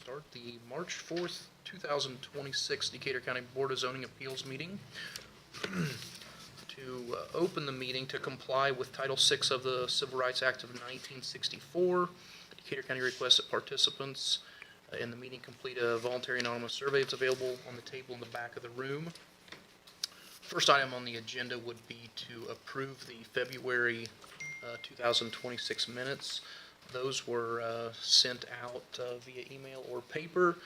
start the March 4th, 2026 Decatur County Board of Zoning Appeals meeting. To open the meeting to comply with Title VI of the Civil Rights Act of 1964, Decatur County requests that participants in the meeting complete a voluntary anonymous survey. It's available on the table in the back of the room. First item on the agenda would be to approve the February 2026 minutes. Those were sent out via email or paper.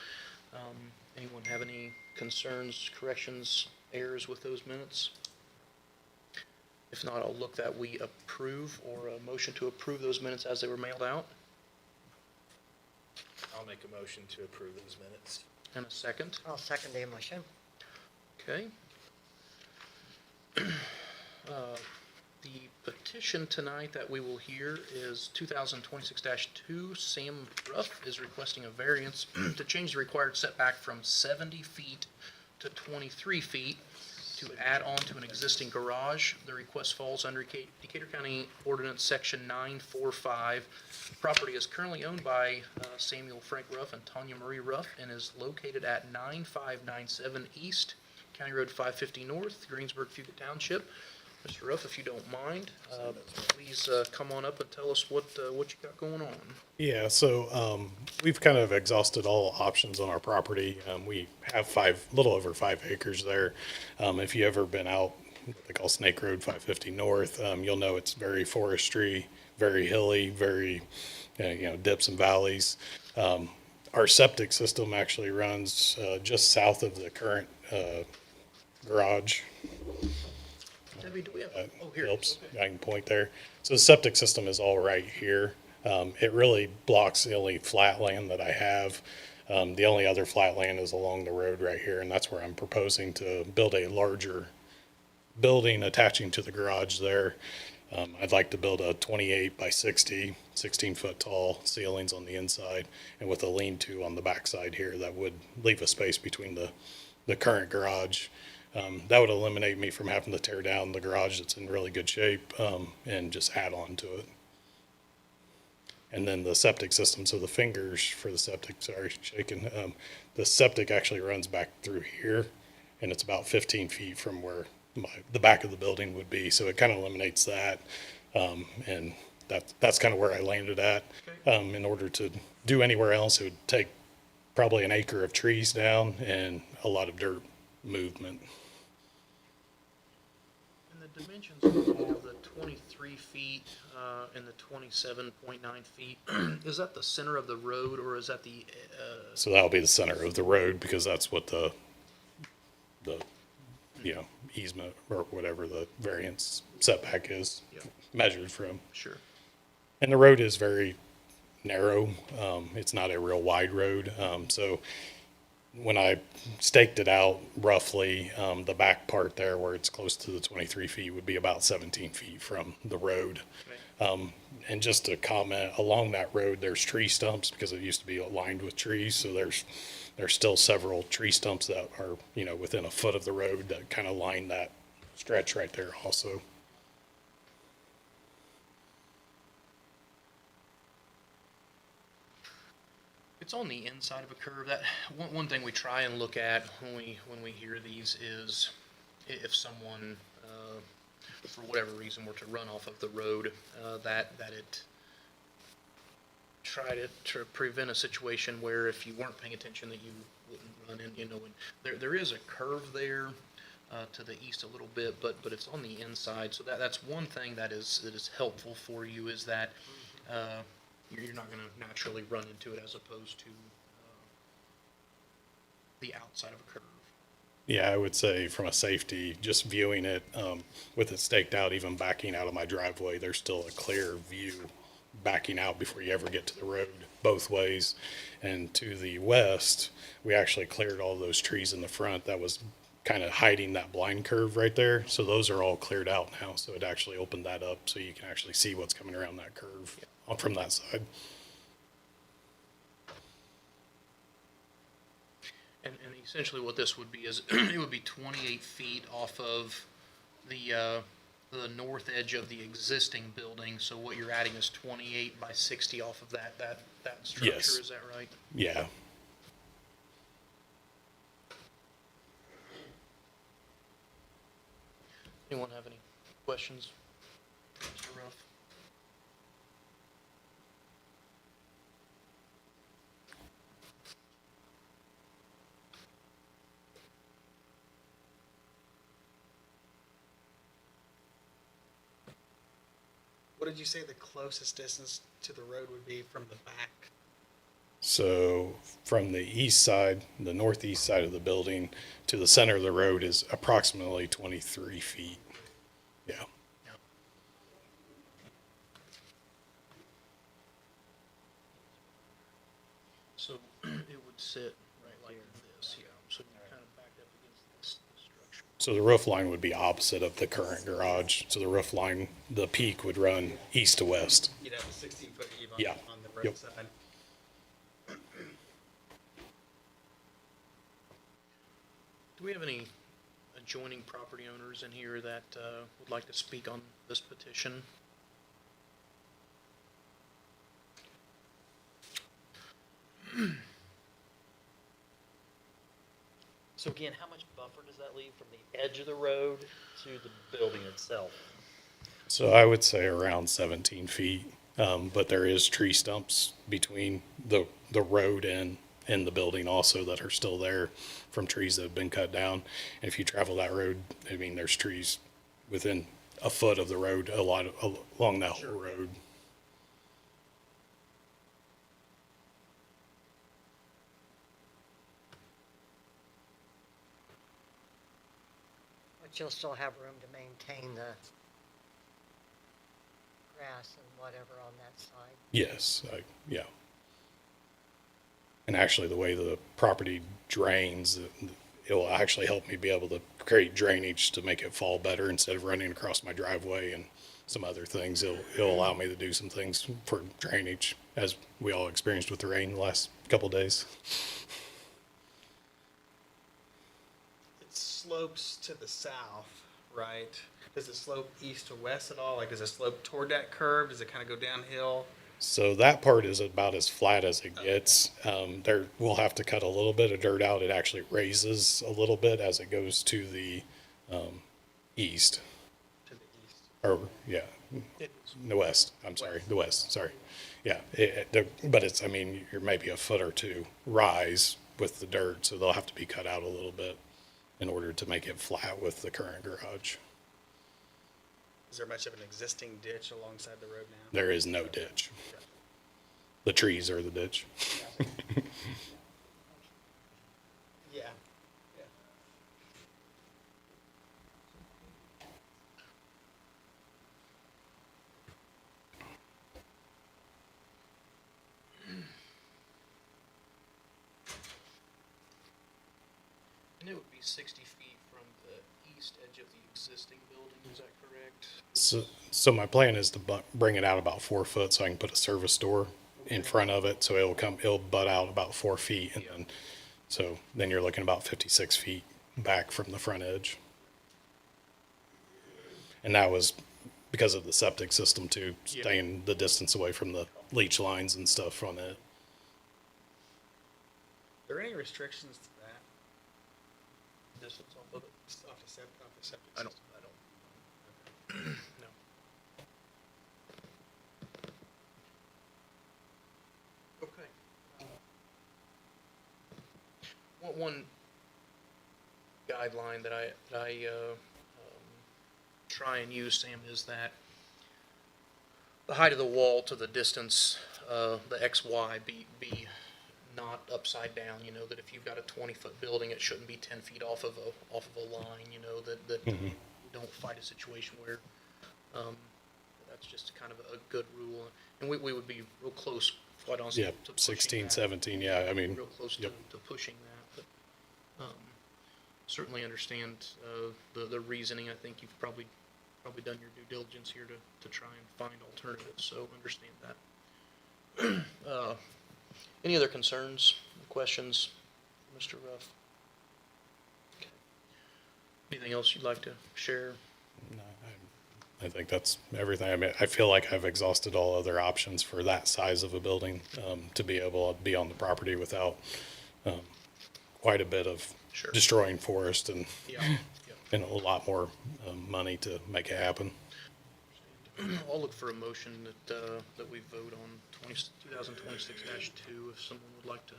Anyone have any concerns, corrections, errors with those minutes? If not, I'll look that we approve or a motion to approve those minutes as they were mailed out. I'll make a motion to approve those minutes. And a second. I'll second the motion. Okay. The petition tonight that we will hear is 2026-2. Sam Ruff is requesting a variance to change the required setback from 70 feet to 23 feet to add on to an existing garage. The request falls under Decatur County Ordinance Section 945. The property is currently owned by Samuel Frank Ruff and Tanya Marie Ruff and is located at 9597 East, County Road 550 North, Greensburg, Fugate Township. Mr. Ruff, if you don't mind, please come on up and tell us what you got going on. Yeah, so we've kind of exhausted all options on our property. We have little over 5 acres there. If you ever been out what they call Snake Road 550 North, you'll know it's very forestry, very hilly, very dips and valleys. Our septic system actually runs just south of the current garage. Debbie, do we have? Oh, here. Helps. Okay. I can point there. So the septic system is all right here. It really blocks the only flat land that I have. The only other flat land is along the road right here, and that's where I'm proposing to build a larger building attaching to the garage there. I'd like to build a 28 by 60, 16-foot tall ceilings on the inside, and with a lean-to on the backside here that would leave a space between the current garage. That would eliminate me from having to tear down the garage that's in really good shape and just add on to it. And then the septic system, so the fingers for the septic, sorry, shaking. The septic actually runs back through here, and it's about 15 feet from where the back of the building would be. So it kind of eliminates that, and that's kind of where I landed at. Okay. In order to do anywhere else, it would take probably an acre of trees down and a lot of dirt movement. And the dimensions of the 23 feet and the 27.9 feet, is that the center of the road or is that the... So that'll be the center of the road because that's what the easement or whatever the variance setback is measured from. Sure. And the road is very narrow. It's not a real wide road. So when I staked it out roughly, the back part there where it's close to the 23 feet would be about 17 feet from the road. Okay. And just to comment, along that road, there's tree stumps because it used to be lined with trees. So there's still several tree stumps that are, within a foot of the road that kind of line that stretch right there also. It's on the inside of a curve. That one thing we try and look at when we hear these is if someone for whatever reason were to run off of the road, that it try to prevent a situation where if you weren't paying attention that you wouldn't run in. And there is a curve there to the east a little bit, but it's on the inside. So that's one thing that is helpful for you is that. You're not going to naturally run into it as opposed to the outside of a curve. Yeah, I would say from a safety, just viewing it with it staked out, even backing out of my driveway, there's still a clear view backing out before you ever get to the road both ways. And to the west, we actually cleared all those trees in the front that was kind of hiding that blind curve right there. So those are all cleared out now. So it actually opened that up so you can actually see what's coming around that curve. Yeah. From that side. And essentially what this would be is it would be 28 feet off of the north edge of the existing building. So what you're adding is 28 by 60 off of that structure. Yes. Is that right? Yeah. Anyone have any questions? Mr. Ruff? What did you say the closest distance to the road would be from the back? So from the east side, the northeast side of the building to the center of the road is approximately 23 feet. Yeah. So it would sit right like this, yeah, so you're kind of backed up against this structure. So the roof line would be opposite of the current garage. So the roof line, the peak would run east to west. You'd have a 16-foot eve Yeah. on the road Yep. side. Do we have any adjoining property owners in here that would like to speak on this petition? So again, how much buffer does that leave from the edge of the road to the building itself? So I would say around 17 feet. But there is tree stumps between the road and the building also that are still there from trees that have been cut down. And if you travel that road, I mean, there's trees within a foot of the road, along that whole road. But you'll still have room to maintain the grass and whatever on that side. Yes, yeah. And actually, the way the property drains, it will actually help me be able to create drainage to make it fall better instead of running across my driveway and some other things. It'll allow me to do some things for drainage, as we all experienced with the rain the last couple of days. It slopes to the south, right? Does it slope east to west at all? Like, does it slope toward that curve? Does it kind of go downhill? So that part is about as flat as it gets. We'll have to cut a little bit of dirt out. It actually raises a little bit as it goes to the east. To the east. Or, yeah, the west. I'm sorry, the west. Sorry. Yeah, but it's, I mean, you're maybe a foot or two rise with the dirt, so they'll have to be cut out a little bit in order to make it flat with the current garage. Is there much of an existing ditch alongside the road now? There is no ditch. The trees are the ditch. Yeah. Yeah. And it would be 60 feet from the east edge of the existing building, is that correct? So my plan is to bring it out about 4 foot so I can put a service door in front of it, so it'll butt out about 4 feet, and then you're looking about 56 feet back from the front edge. And that was because of the septic system too, staying the distance away from the leach lines and stuff on it. Are there any restrictions to that? Distance off of it? Just off the septic system? I don't. No. Okay. One guideline that I try and use, Sam, is that the height of the wall to the distance, the XY be not upside down, you know, that if you've got a 20-foot building, it shouldn't be 10 feet off of a line, you know, that you don't fight a situation where, that's just kind of a good rule. And we would be real close, quite honestly, Yeah, to pushing 16, that. 17, yeah, I mean, Real close yep. to pushing that, but, certainly understand, the reasoning. I think you've probably done your due diligence here to try and find alternatives, so understand that. Any other concerns, questions, Mr. Ruff? Okay. Anything else you'd like to share? No, I think that's everything. I mean, I feel like I've exhausted all other options for that size of a building, to be able to be on the property without quite a bit of Sure. destroying forest and Yeah, yeah. and a lot more money to make it happen. I'll look for a motion that we vote on 2026-2 if someone would like to.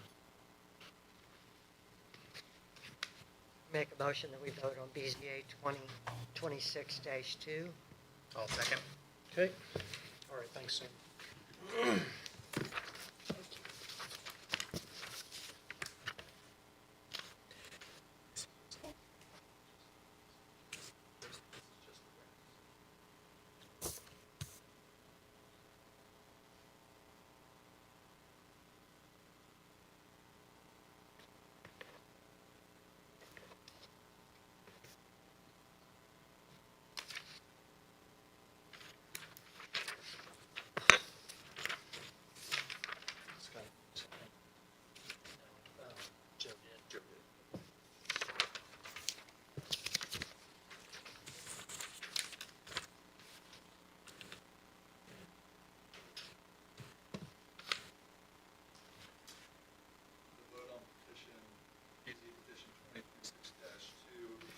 Make a motion that we vote on BZA 2026-2. I'll second. Okay. All right, thanks, Sam. The vote on petition, BZA petition 2026-2 is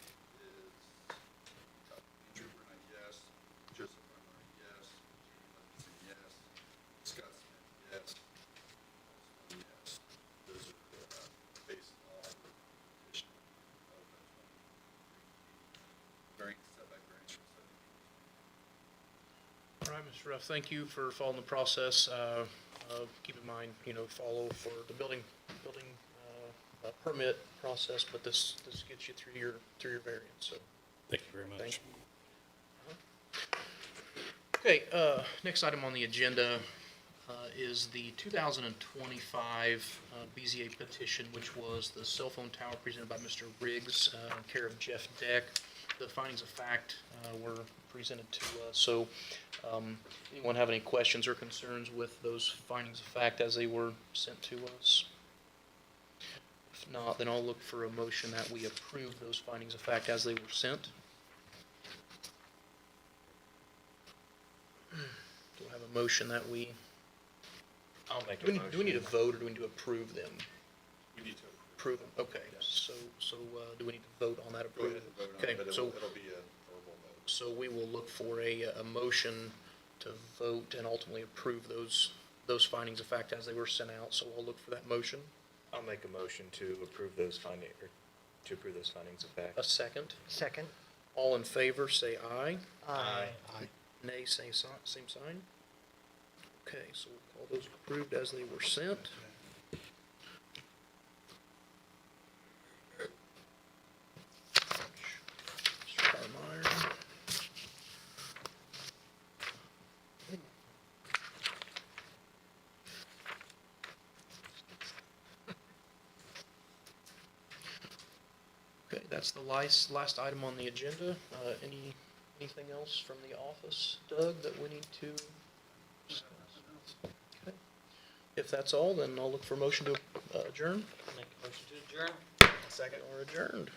Andrew Burnett, yes. Joseph Bernard, yes. Jamie Levinson, yes. Scott Smith, yes. Paul Stone, yes. Those are based on the petition of the 20 variance, setback variance from 70 feet. All right, Mr. Ruff, thank you for following the process. Keep in mind, follow for the building permit process, but this gets you through your variance, so. Thank you very much. Thank you. Okay, next item on the agenda is the 2025 BZA petition, which was the cell phone tower presented by Mr. Riggs, care of Jeff Deck. The findings of fact were presented to us. So anyone have any questions or concerns with those findings of fact as they were sent to us? If not, then I'll look for a motion that we approve those findings of fact as they were sent. Do I have a motion that we, I'll make a do motion. we need to vote or do we need to approve them? We need to Approve them, okay. So do we need to vote on that Go approval? ahead and vote on Okay, it, but so, it'll be a verbal vote. so we will look for a motion to vote and ultimately approve those findings of fact as they were sent out. So I'll look for that motion. I'll make a motion to approve those findings of fact. A second. Second. All in favor, say aye. Aye. Nay, say same sign. Okay, so we'll call those approved as they were sent. Mr. Carmeyer. Okay, that's the last item on the agenda. Anything else from the office, Doug, that we need to discuss? Okay. If that's all, then I'll look for a motion to adjourn. Make a motion to adjourn. Second. Or adjourned.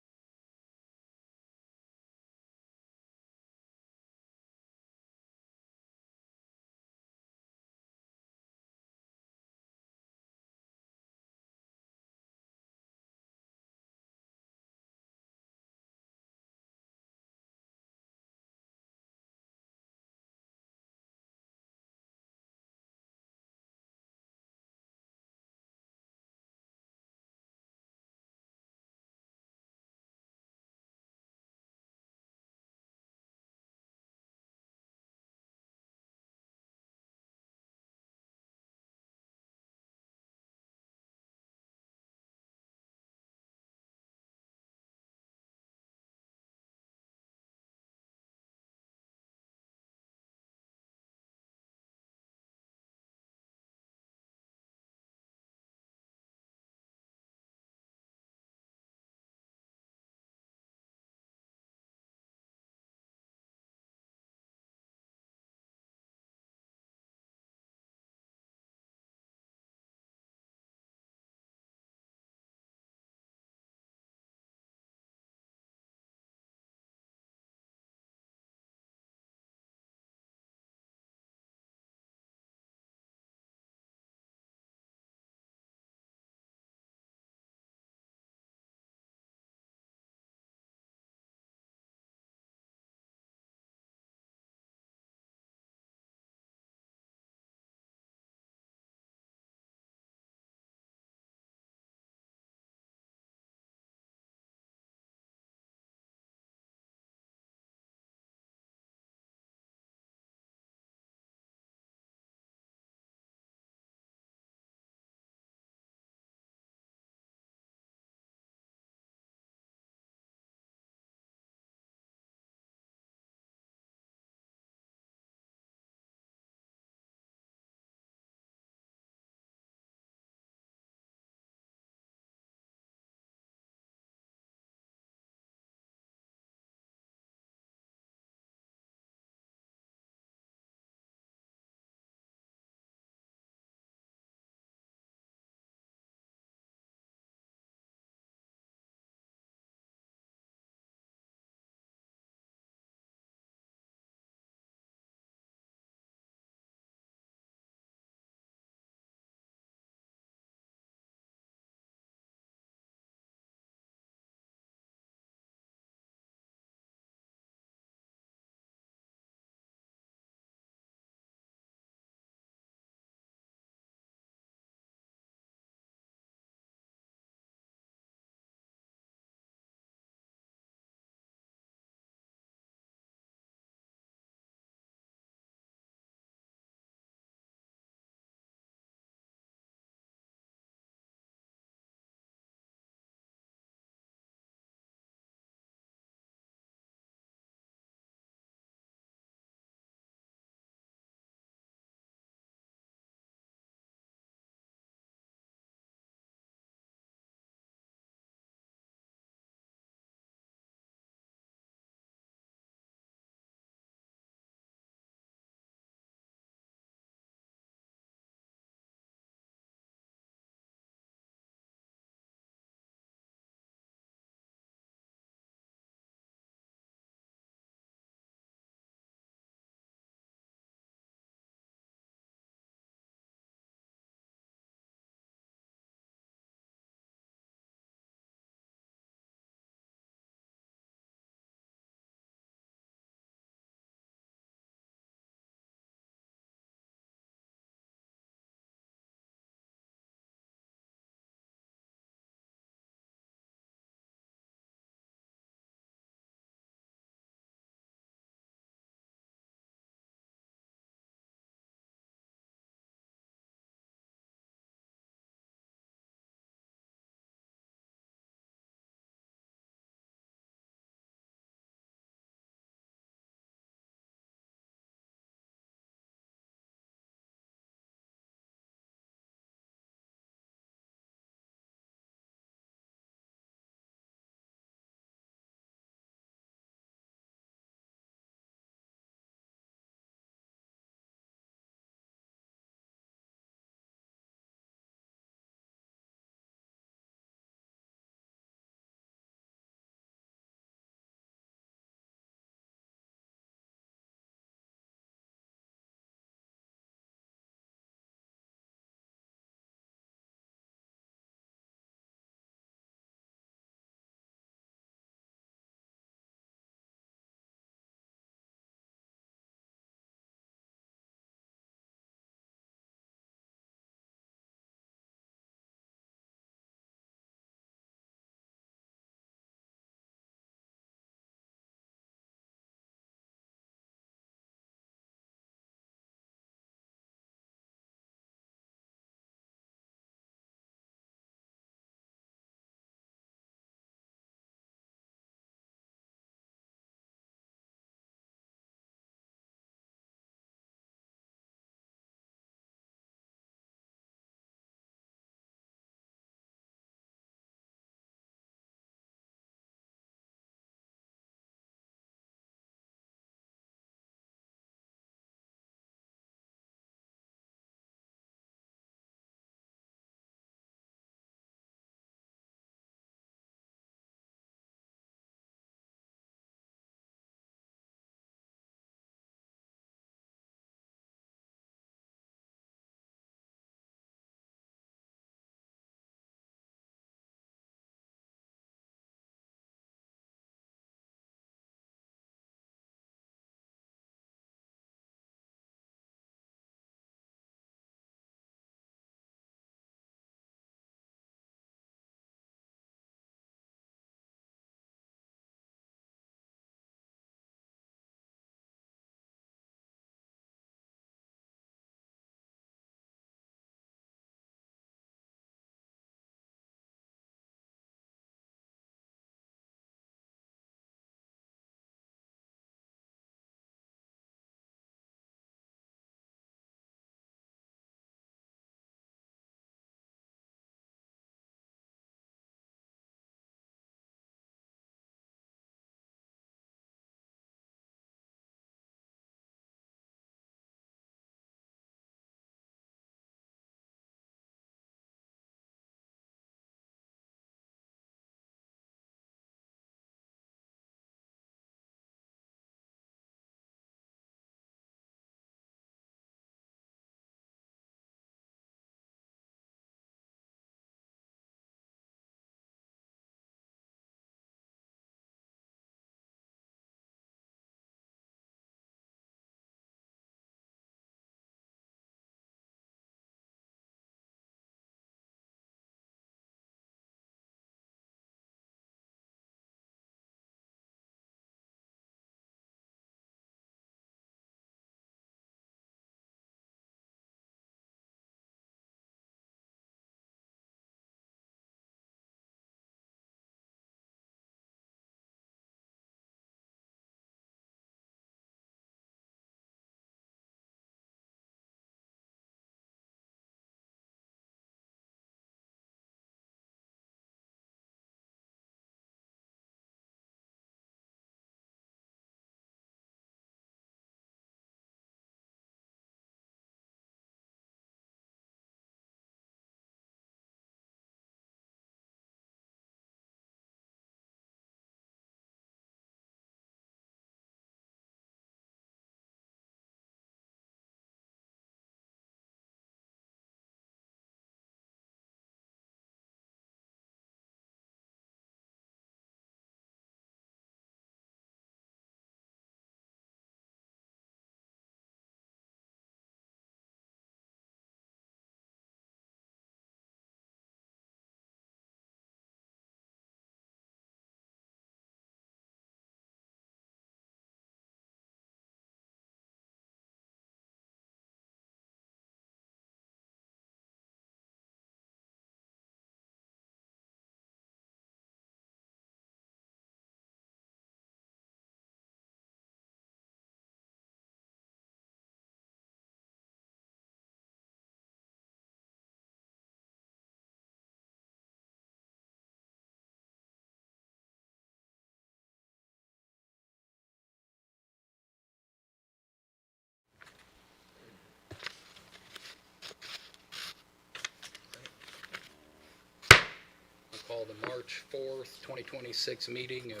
March 4th, 2026 meeting of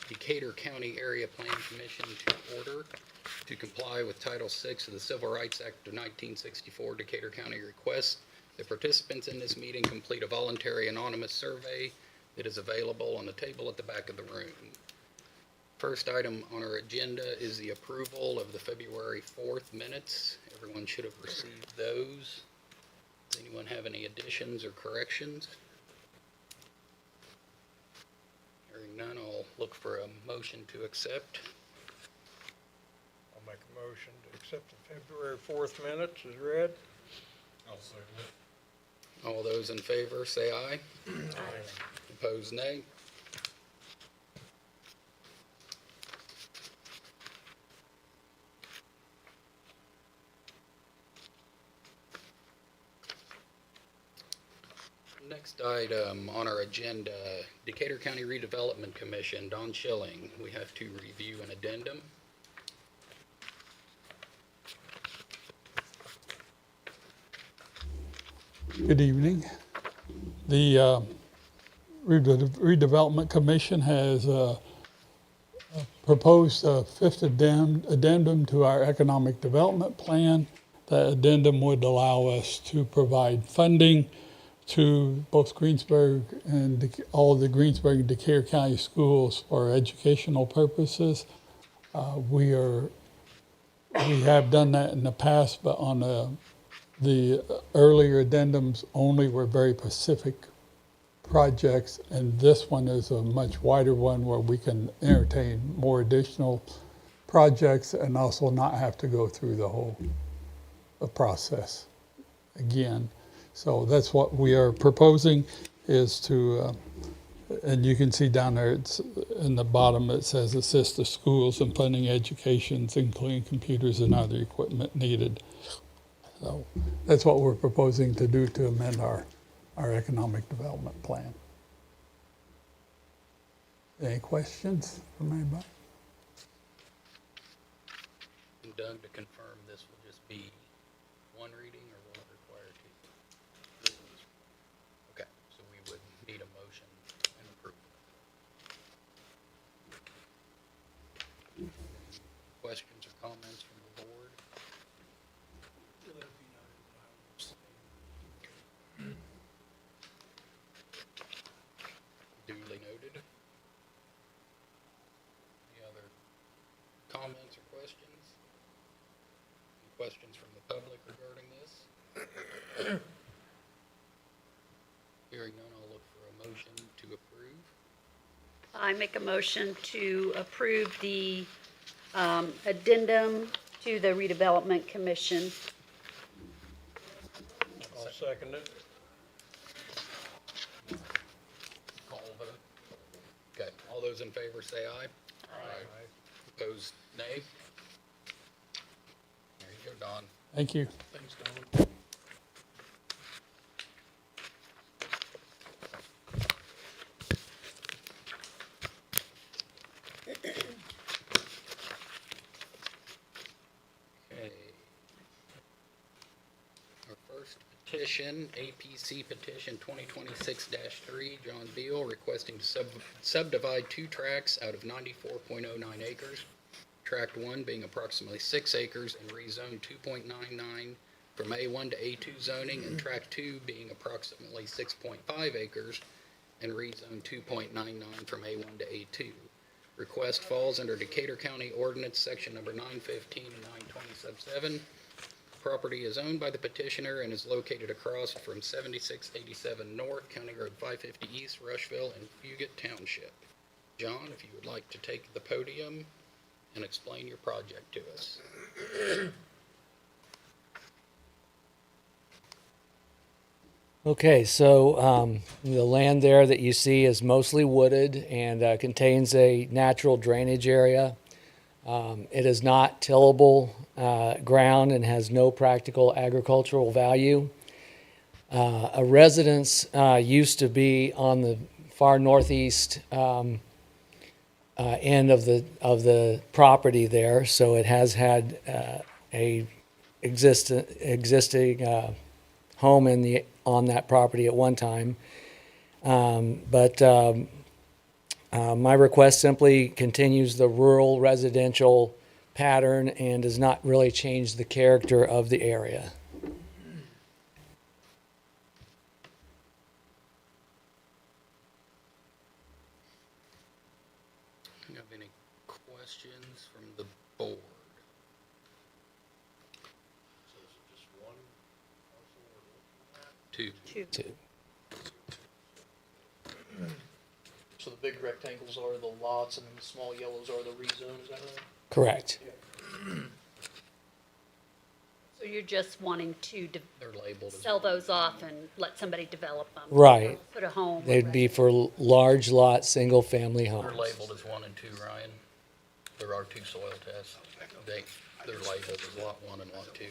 Decatur County Area Plan Commission to order to comply with Title VI of the Civil Rights Act of 1964. Decatur County requests that participants in this meeting complete a voluntary anonymous survey that is available on the table at the back of the room. First item on our agenda is the approval of the February 4th minutes. Everyone should have received those. Does anyone have any additions or corrections? Hearing none, I'll look for a motion to accept. I'll make a motion to accept the February 4th minutes as read. I'll second it. All those in favor, say aye. Aye. Opposed, nay. Next item on our agenda, Decatur County Redevelopment Commission, Don Schilling. We have to review an addendum. Good evening. The Redevelopment Commission has proposed a fifth addendum to our economic development plan. That addendum would allow us to provide funding to both Greensburg and all the Greensburg and Decatur County schools for educational purposes. We have done that in the past, but on the earlier addendums only were very specific projects, and this one is a much wider one where we can entertain more additional projects and also not have to go through the whole process again. So that's what we are proposing, is to, and you can see down there, it's in the bottom, it says assist the schools in funding educations, including computers and other equipment needed. So that's what we're proposing to do to amend our economic development plan. Any questions from anybody? And Doug, to confirm, this will just be one reading, or will it require two? Okay, so we would need a motion and approval. Questions or comments from the board? Duly noted. Any other comments or questions? Any questions from the public regarding this? Hearing none, I'll look for a motion to approve. I make a motion to approve the addendum to the redevelopment commission. I'll second it. Call vote. Okay, all those in favor say aye. Aye. Opposed, nay. There you go, Don. Thank you. Thanks, Don. Okay. Our first petition, APC petition 2026-3, John Beal requesting to subdivide two tracts out of 94.09 acres. Tract 1 being approximately 6 acres and rezone 2.99 from A1 to A2 zoning, and Tract 2 being approximately 6.5 acres and rezone 2.99 from A1 to A2. Request falls under Decatur County Ordinance Section number 915 and 920 sub 7. Property is owned by the petitioner and is located across from 7687 North, County Road 550 East, Rushville, and Fugit Township. John, if you would like to take the podium and explain your project to us. Okay, so the land there that you see is mostly wooded and contains a natural drainage area. It is not tillable ground and has no practical agricultural value. A residence used to be on the far northeast end of the property there, so it has had a existing home on that property at one time. My request simply continues the rural residential pattern and does not really change the character of the area. Do you have any questions from the board? So is it just one parcel we're looking at? Two. Two. So the big rectangles are the lots and then the small yellows are the rezone, is that right? Correct. So you're just wanting to They're labeled as. sell those off and let somebody develop them? Right. Put a home? or They'd be resi- for large lot, single-family They're homes. labeled as 1 and 2, Ryan. There are 2 soil tests. They're labeled as lot 1 and lot 2.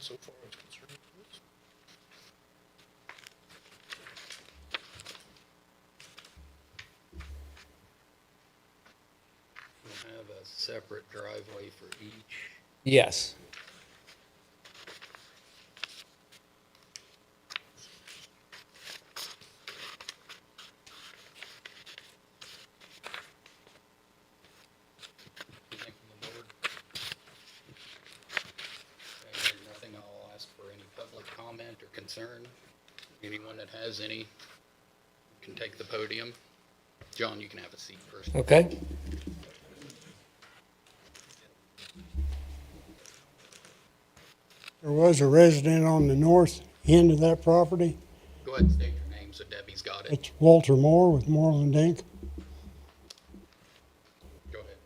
So far as concerned. We'll have a separate driveway for each. Yes. Anything from the board? Okay, hearing nothing, I'll ask for any public comment or concern. Anyone that has any can take the podium. John, you can have a seat first. Okay. There was a resident on the north end of that property. Go ahead and state your name so Debbie's got it. It's Walter Moore with Moreland Inc. Go ahead.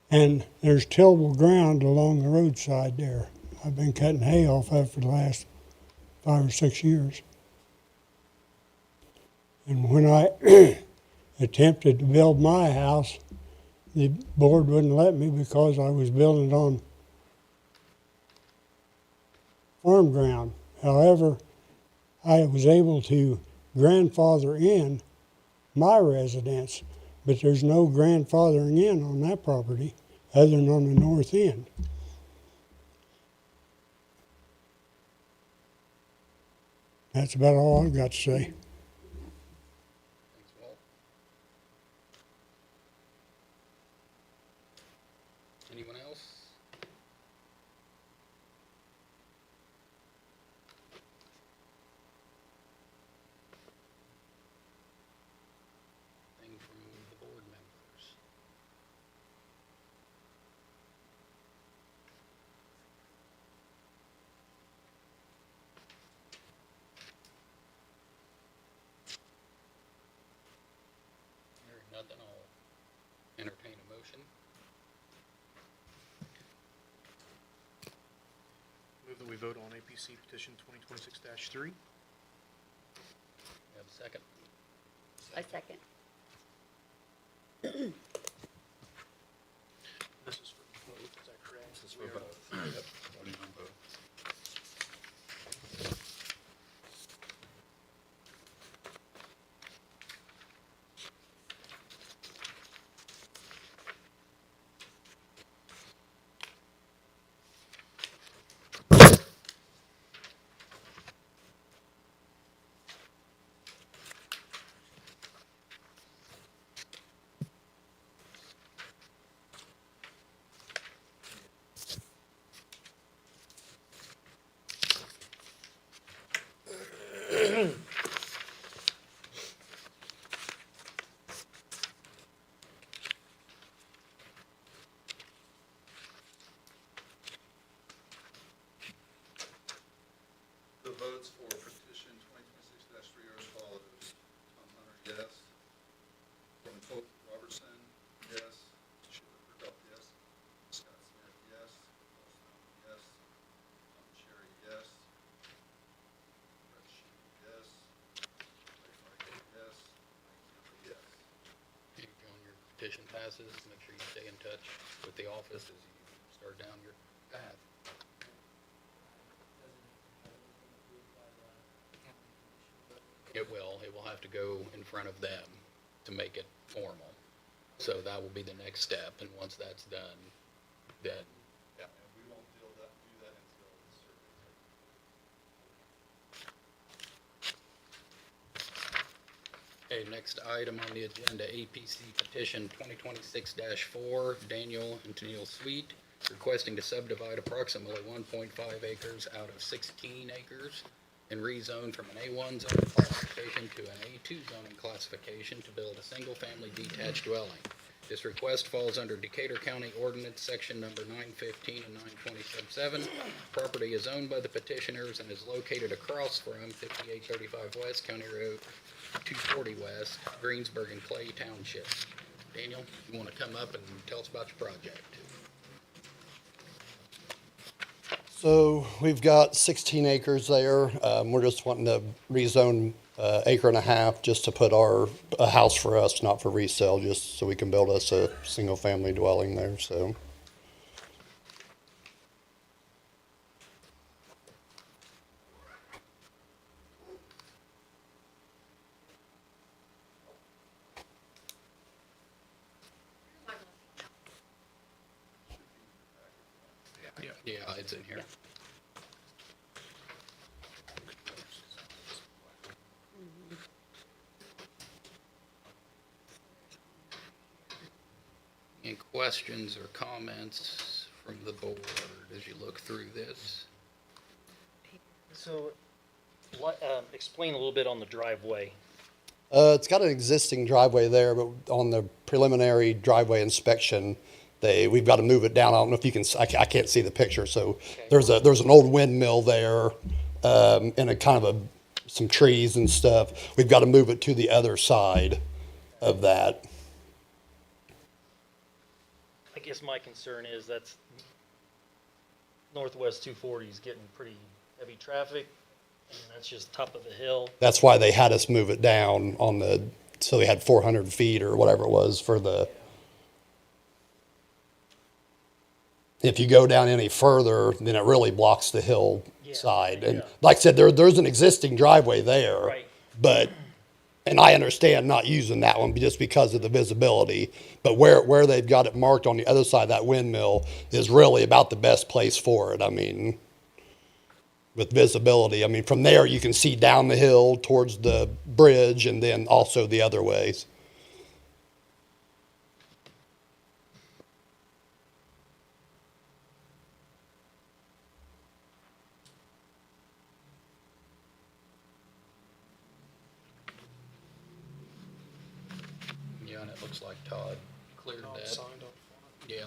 And there's tillable ground along the roadside there. I've been cutting hay off of it for the last 5 or 6 years. And when I attempted to build my house, the board wouldn't let me because I was building it on farm ground. However, I was able to grandfather in my residence, but there's no grandfathering in on that property other than on the north end. That's about all I've got to say. Thanks, Walt. Anyone else? Anything from the board members? Hearing nothing, I'll entertain a motion. Move that we vote on APC petition 2026-3. You have a second? I second. This is for both, is that correct? This is for both. Yep. Voting on both. The votes for petition 2026-3 are as follows. Tom Hunter, yes. Norman Pope Robertson, yes. Sheila Rudolph, yes. Scott Smith, yes. Paul Stone, yes. Tom Cherry, yes. Brett Sheep, yes. Ray Markey, yes. Mike Campbell, yes. Okay, John, your petition passes. Make sure you stay in touch with the office as you start down your path. It will have to go in front of them to make it formal. So that will be the next step, and once that's done, then, And we won't do that until the survey. okay, next item on the agenda, APC petition 2026-4, Daniel and Tennille Sweet, requesting to subdivide approximately 1.5 acres out of 16 acres and rezone from an A1 zoning classification to an A2 zoning classification to build a single-family detached dwelling. This request falls under Decatur County Ordinance Section number 915 and 920 sub 7. Property is owned by the petitioners and is located across from 5835 West County Road 240 West, Greensburg and Clay Township. Daniel, you want to come up and tell us about your project? So we've got 16 acres there. We're just wanting to rezone acre and a half just to put a house for us, not for resale, just so we can build us a single family dwelling there. So Yeah, it's in here. Any questions or comments from the board as you look through this? So, explain a little bit on the driveway. it's got an existing driveway there, but on the preliminary driveway inspection, we've got to move it down. I don't know if you can, I can't see the picture. So there's an old windmill there, and a kind of some trees and stuff. We've got to move it to the other side of that. I guess my concern is that's Northwest 240 is getting pretty heavy traffic, and that's just top of the hill. That's why they had us move it down so they had 400 feet or whatever it was for if you go down any further, then it really blocks the hillside. And like I said, there's an existing driveway there. Right. And I understand not using that one just because of the visibility. But where they've got it marked on the other side of that windmill is really about the best place for it. I mean, with visibility. I mean, from there you can see down the hill towards the bridge and then also the other ways. Yeah, and it looks like Todd cleared that. Yeah,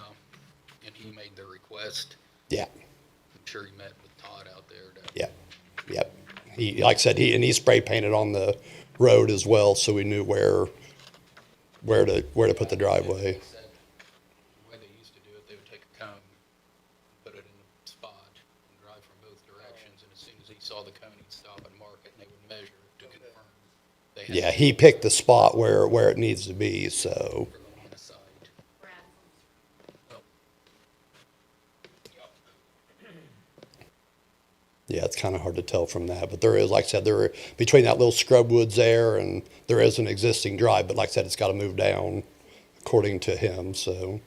and he made the request. Yeah. I'm sure he met with Todd out there. Yep. Yep. He, like I said, he spray painted on the road as well, so we knew where to put the driveway. He said the way they used to do it, they would take a cone, put it in a spot, and drive from both directions, and as soon as he saw the cone, he'd stop and mark it, and they would measure to confirm. They had Yeah, he picked the spot where it needs to be, so. on the side. Oh. Yeah, it's kind of hard to tell from that, but there is, like I said, between that little scrub woods there and there is an existing drive, but like I said, it's got to move down according to him, so.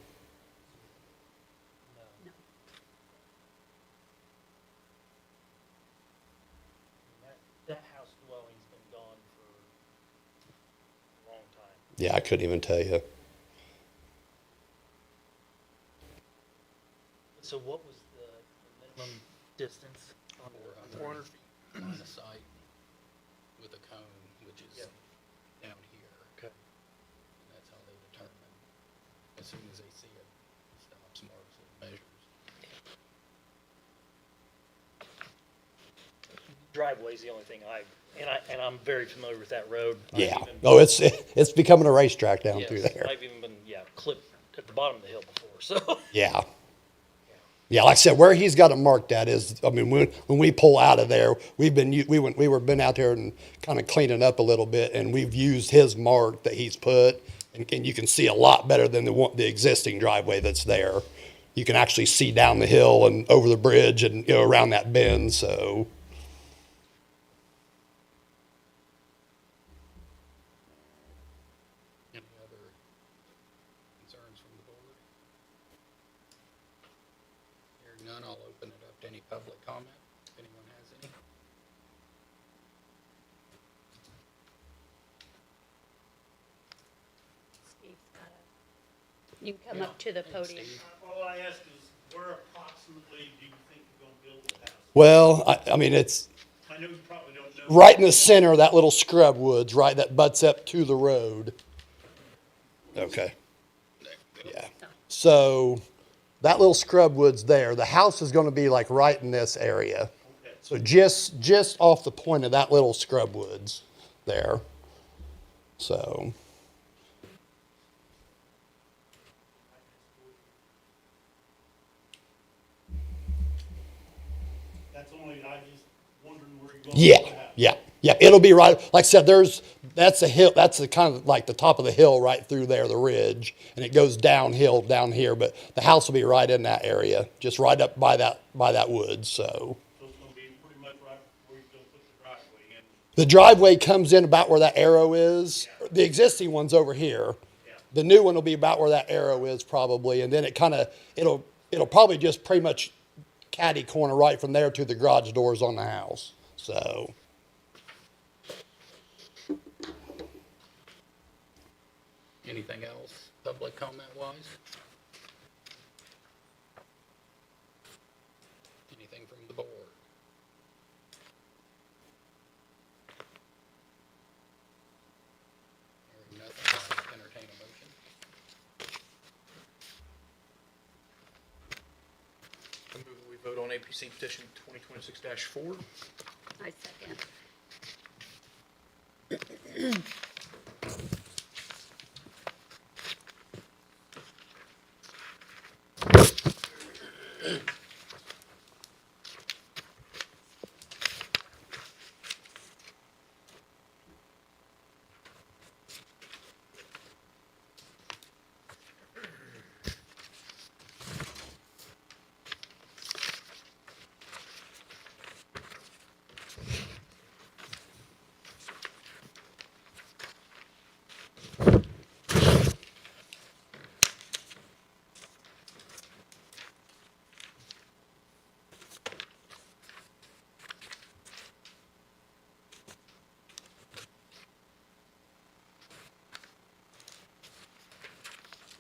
That house dwelling's been gone for a long time. Yeah, I couldn't even tell you. So what was the minimum distance on 400 feet line of sight with a cone, which is down here. Okay. And that's how they determine. As soon as they see it, stops, marks it, measures. Driveway's the only thing and I'm very familiar with that road. Yeah. Oh, it's becoming a racetrack down through there. I've even been, clipped at the bottom of the hill before, so. Yeah. Yeah, like I said, where he's got it marked at is, I mean, when we pull out of there, we've been out there and kind of cleaning up a little bit, and we've used his mark that he's put, and you can see a lot better than the existing driveway that's there. You can actually see down the hill and over the bridge and around that bend. So none, I'll open it up to any public comment, if anyone has any. Steve's got a- You can come up to the podium. Steve. All I ask is, where approximately do you think you're gonna build the house? Well, I mean, it's I know you probably don't know. right in the center of that little scrub woods, right, that butts up to the road. Okay. Yeah. So that little scrub woods there, the house is gonna be like right in this area. Okay. So just off the point of that little scrub woods there. So, That's only, I just wondering where you're going. yeah. It'll be right, like I said, that's a hill, that's the kind of like the top of the hill right through there, the ridge. And it goes downhill down here, but the house will be right in that area, just right up by that woods, so. So it's gonna be pretty much right where you're gonna put the driveway in. The driveway comes in about where that arrow is. The existing one's over here. Yeah. The new one will be about where that arrow is probably, and then it'll probably just pretty much catty corner right from there to the garage doors on the house, so. Anything else, public comment wise? Anything from the board? Hearing nothing, I'll entertain a motion. I move that we vote on APC petition 2026-4. I second.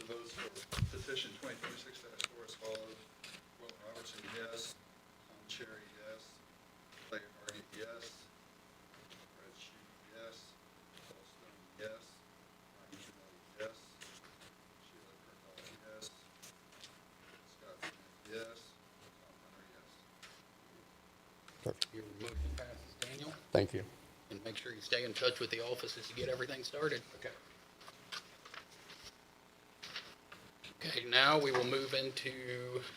For those for petition 2026-4 as follows: Will Robertson, yes. Tom Cherry, yes. Clay Hargit, yes. Fred Shute, yes. Paul Stone, yes. Ryan Jamali, yes. Sheila Kurtolo, yes. Scott Smith, yes. Tom Hunter, yes. Your motion passes, Daniel, Thank you. and make sure you stay in touch with the offices to get everything started. Okay. Okay, now we will move into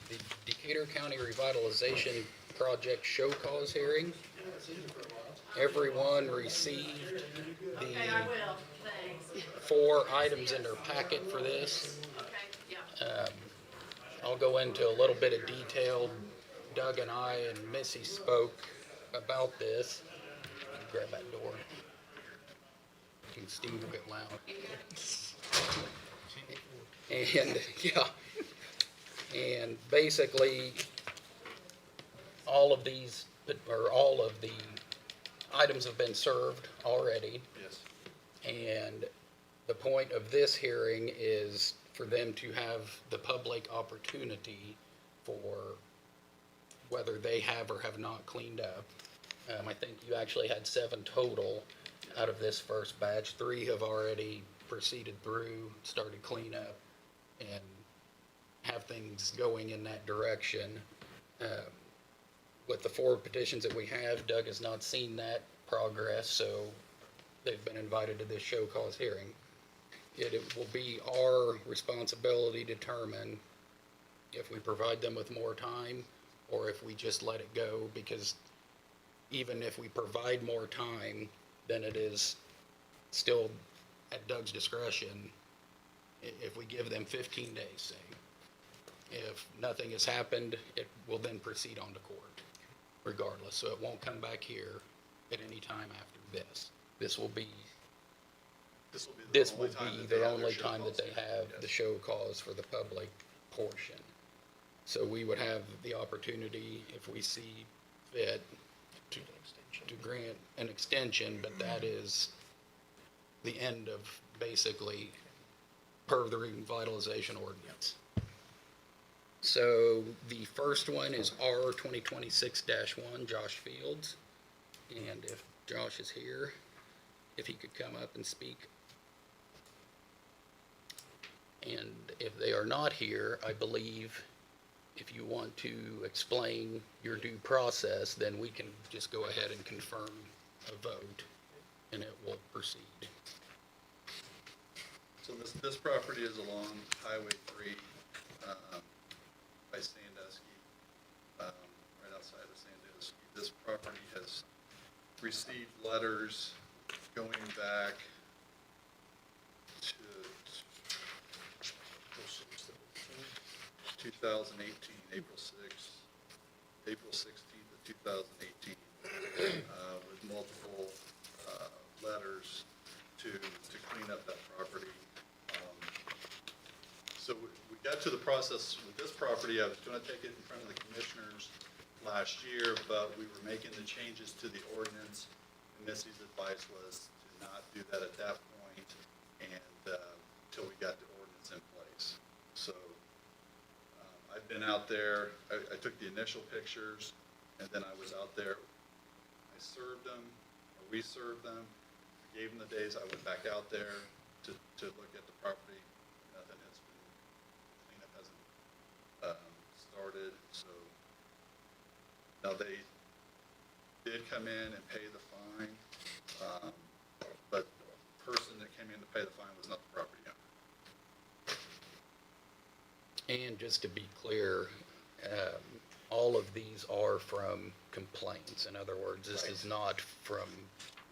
the Decatur County Revitalization Project Show Cause hearing. Everyone received the 4 items in their packet for this. I'll go into a little bit of detail. Doug and I and Missy spoke about this. Grab that door. And Steve will get loud. And, yeah, and basically, all of the items have been served already. Yes. And the point of this hearing is for them to have the public opportunity for whether they have or have not cleaned up. I think you actually had 7 total out of this first batch. 3 have already proceeded through, started cleanup, and have things going in that direction. With the 4 petitions that we have, Doug has not seen that progress, so they've been invited to this show cause hearing. It will be our responsibility to determine if we provide them with more time or if we just let it go, because even if we provide more time, then it is still at Doug's discretion. If we give them 15 days, say, if nothing has happened, it will then proceed on to court regardless. So it won't come back here at any time after this. This will be the only time that they have the show cause for the public portion. So we would have the opportunity, if we see fit, to grant an extension, but that is the end of basically per the revitalization ordinance. So the first one is R 2026-1, Josh Fields. And if Josh is here, if he could come up and speak. And if they are not here, I believe if you want to explain your due process, then we can just go ahead and confirm a vote, and it will proceed. So this property is along Highway 3, by Sandusky, right outside of Sandusky. This property has received letters going back to 2018, April 16th of 2018, with multiple letters to clean up that property. So we got to the process with this property. I was going to take it in front of the commissioners last year, but we were making the changes to the ordinance, and Missy's advice was to not do that at that point, and until we got the ordinance in place. So I've been out there. I took the initial pictures, and then I was out there. I served them, or we served them. I gave them the days. I went back out there to look at the property. Nothing has been, cleanup hasn't started. So now they did come in and pay the fine, but the person that came in to pay the fine was not the property owner. And just to be clear, all of these are from complaints. In other words, this is not from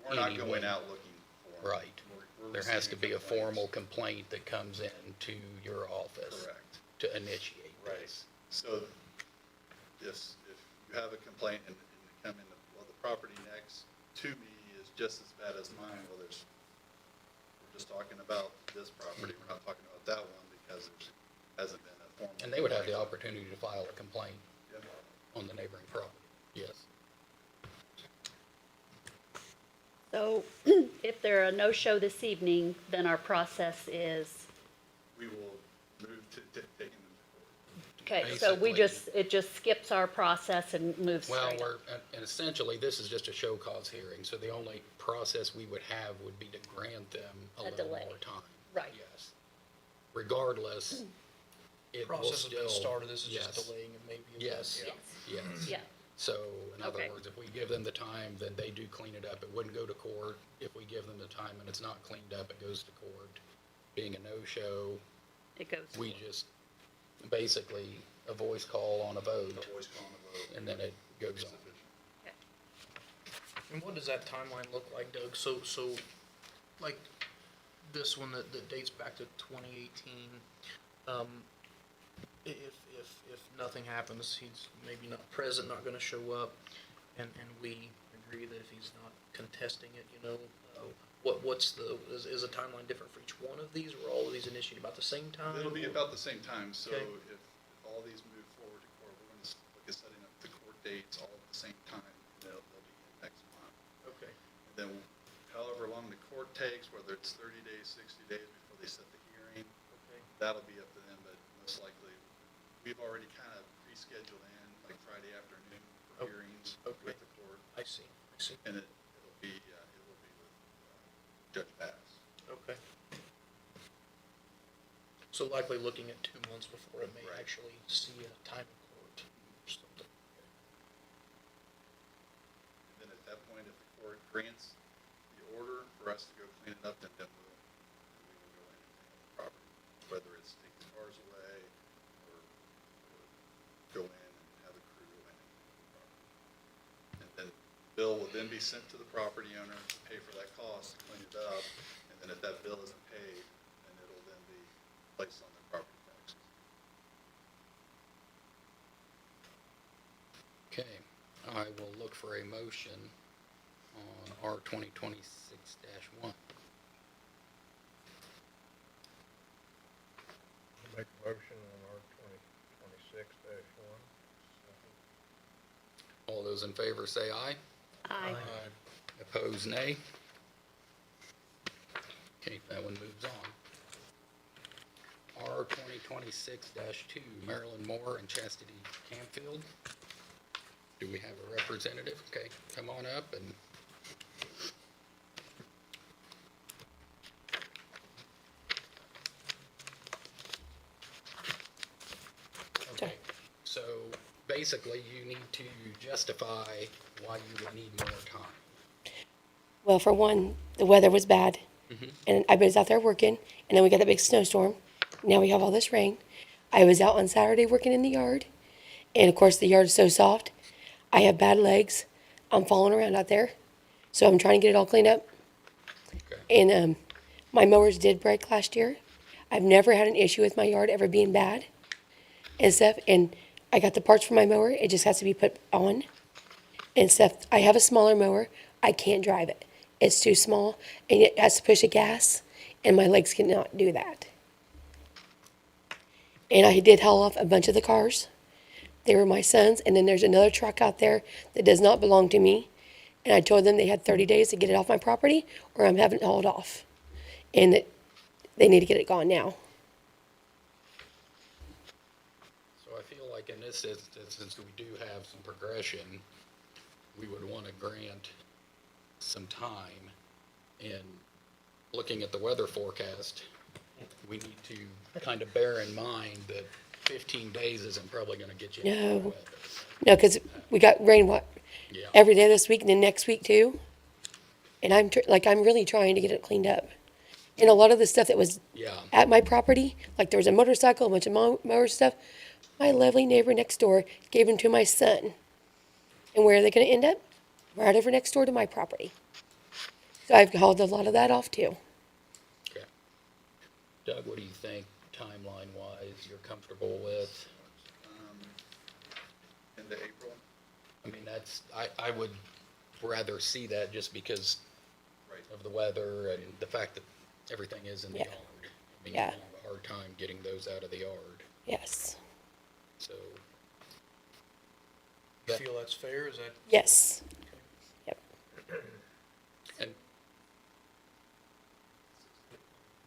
We're not anyone. going out looking for them. Right. We're There has to receiving be a complaints. formal complaint that comes in to your office. Correct. To initiate Right. this. So if you have a complaint and you come in, well, the property next to me is just as bad as mine, well, we're just talking about this property. We're not talking about that one because there hasn't been a formal. And they would have the complaint. opportunity to file a complaint Yep. on the neighboring property. Yes. So if they're a no-show this evening, then our process is, We will move to taking them to court. okay, so we Basically. it just skips our process and moves Well, straight on. and essentially, this is just a show cause hearing, so the only process we would have would be to grant them a A little delay. more time. Right. Yes. Regardless, it will Process has been still. started, this is yes. just delaying it maybe. Yes, Yeah. yes. Yeah, So, in other Okay. words, if we give them the time, then they do clean it up. It wouldn't go to court. If we give them the time and it's not cleaned up, it goes to court. Being a no-show, it goes. we just, basically, a voice call on a vote, The voice calling the vote. and then it goes on. Okay. And what does that timeline look like, Doug? So like this one that dates back to 2018, if nothing happens, he's maybe not present, not gonna show up, and we agree that if he's not contesting it, is a timeline different for each one of these, or all of these initiated about the same time? It'll be about the same time, so Okay. if all these move forward to court, we're gonna look at setting up the court dates all at the same time. They'll be next month. Okay. And then however long the court takes, whether it's 30 days, 60 days before they set the hearing, Okay. that'll be up to them, but most likely, we've already kind of pre-scheduled in, like Friday afternoon for Oh, hearings okay. with the court, I see. and it'll be with Judge Bass. Okay. So likely looking at 2 months before it may Right. actually see a time in court or something. And then at that point, if the court grants the order for us to go clean it up, then we will go in and clean up the property, whether it's take the cars away or go in and have a crew go in and clean the property. And then bill will then be sent to the property owner to pay for that cost to clean it up, and then if that bill isn't paid, then it'll then be placed on their property taxes. Okay, I will look for a motion on R 2026-1. Make a motion on R 2026-1. All those in favor say aye. Aye. Opposed, nay. Okay, that one moves on. R 2026-2, Marilyn Moore and Chastity Campfield. Do we have a representative? Okay, come on up and. Okay, so basically you need to justify why you would need more time. Well, for one, the weather was bad. And I was out there working, and then we got that big snowstorm. Now we have all this rain. I was out on Saturday working in the yard, and of course the yard is so soft. I have bad legs. I'm falling around out there, so I'm trying to get it all cleaned up. Okay. And my mowers did break last year. I've never had an issue with my yard ever being bad and stuff. And I got the parts for my mower. It just has to be put on and stuff. I have a smaller mower. I can't drive it. It's too small, and it has to push a gas, and my legs cannot do that. And I did haul off a bunch of the cars. They were my son's, and then there's another truck out there that does not belong to me. And I told them they had 30 days to get it off my property, or I'm having it hauled off. And that they need to get it gone now. So I feel like in this instance, since we do have some progression, we would want to grant some time. And looking at the weather forecast, we need to kind of bear in mind that 15 days isn't probably going to get you any No. weather. No, because we got rain, Yeah. every day this week and then next week too. And I'm really trying to get it cleaned up. And a lot of the stuff that was Yeah. at my property, like there was a motorcycle, a bunch of mower stuff, my lovely neighbor next door gave them to my son. And where are they going to end up? Right over next door to my property. So I've hauled a lot of that off too. Okay. Doug, what do you think timeline-wise you're comfortable with? Into April, I mean, I would rather see that just because right? of the weather and the fact that everything is in the Yeah. yard. I mean, Yeah. you have a hard time getting those out of the yard, Yes. so. You feel that's fair? Is that? Yes. Yep. And,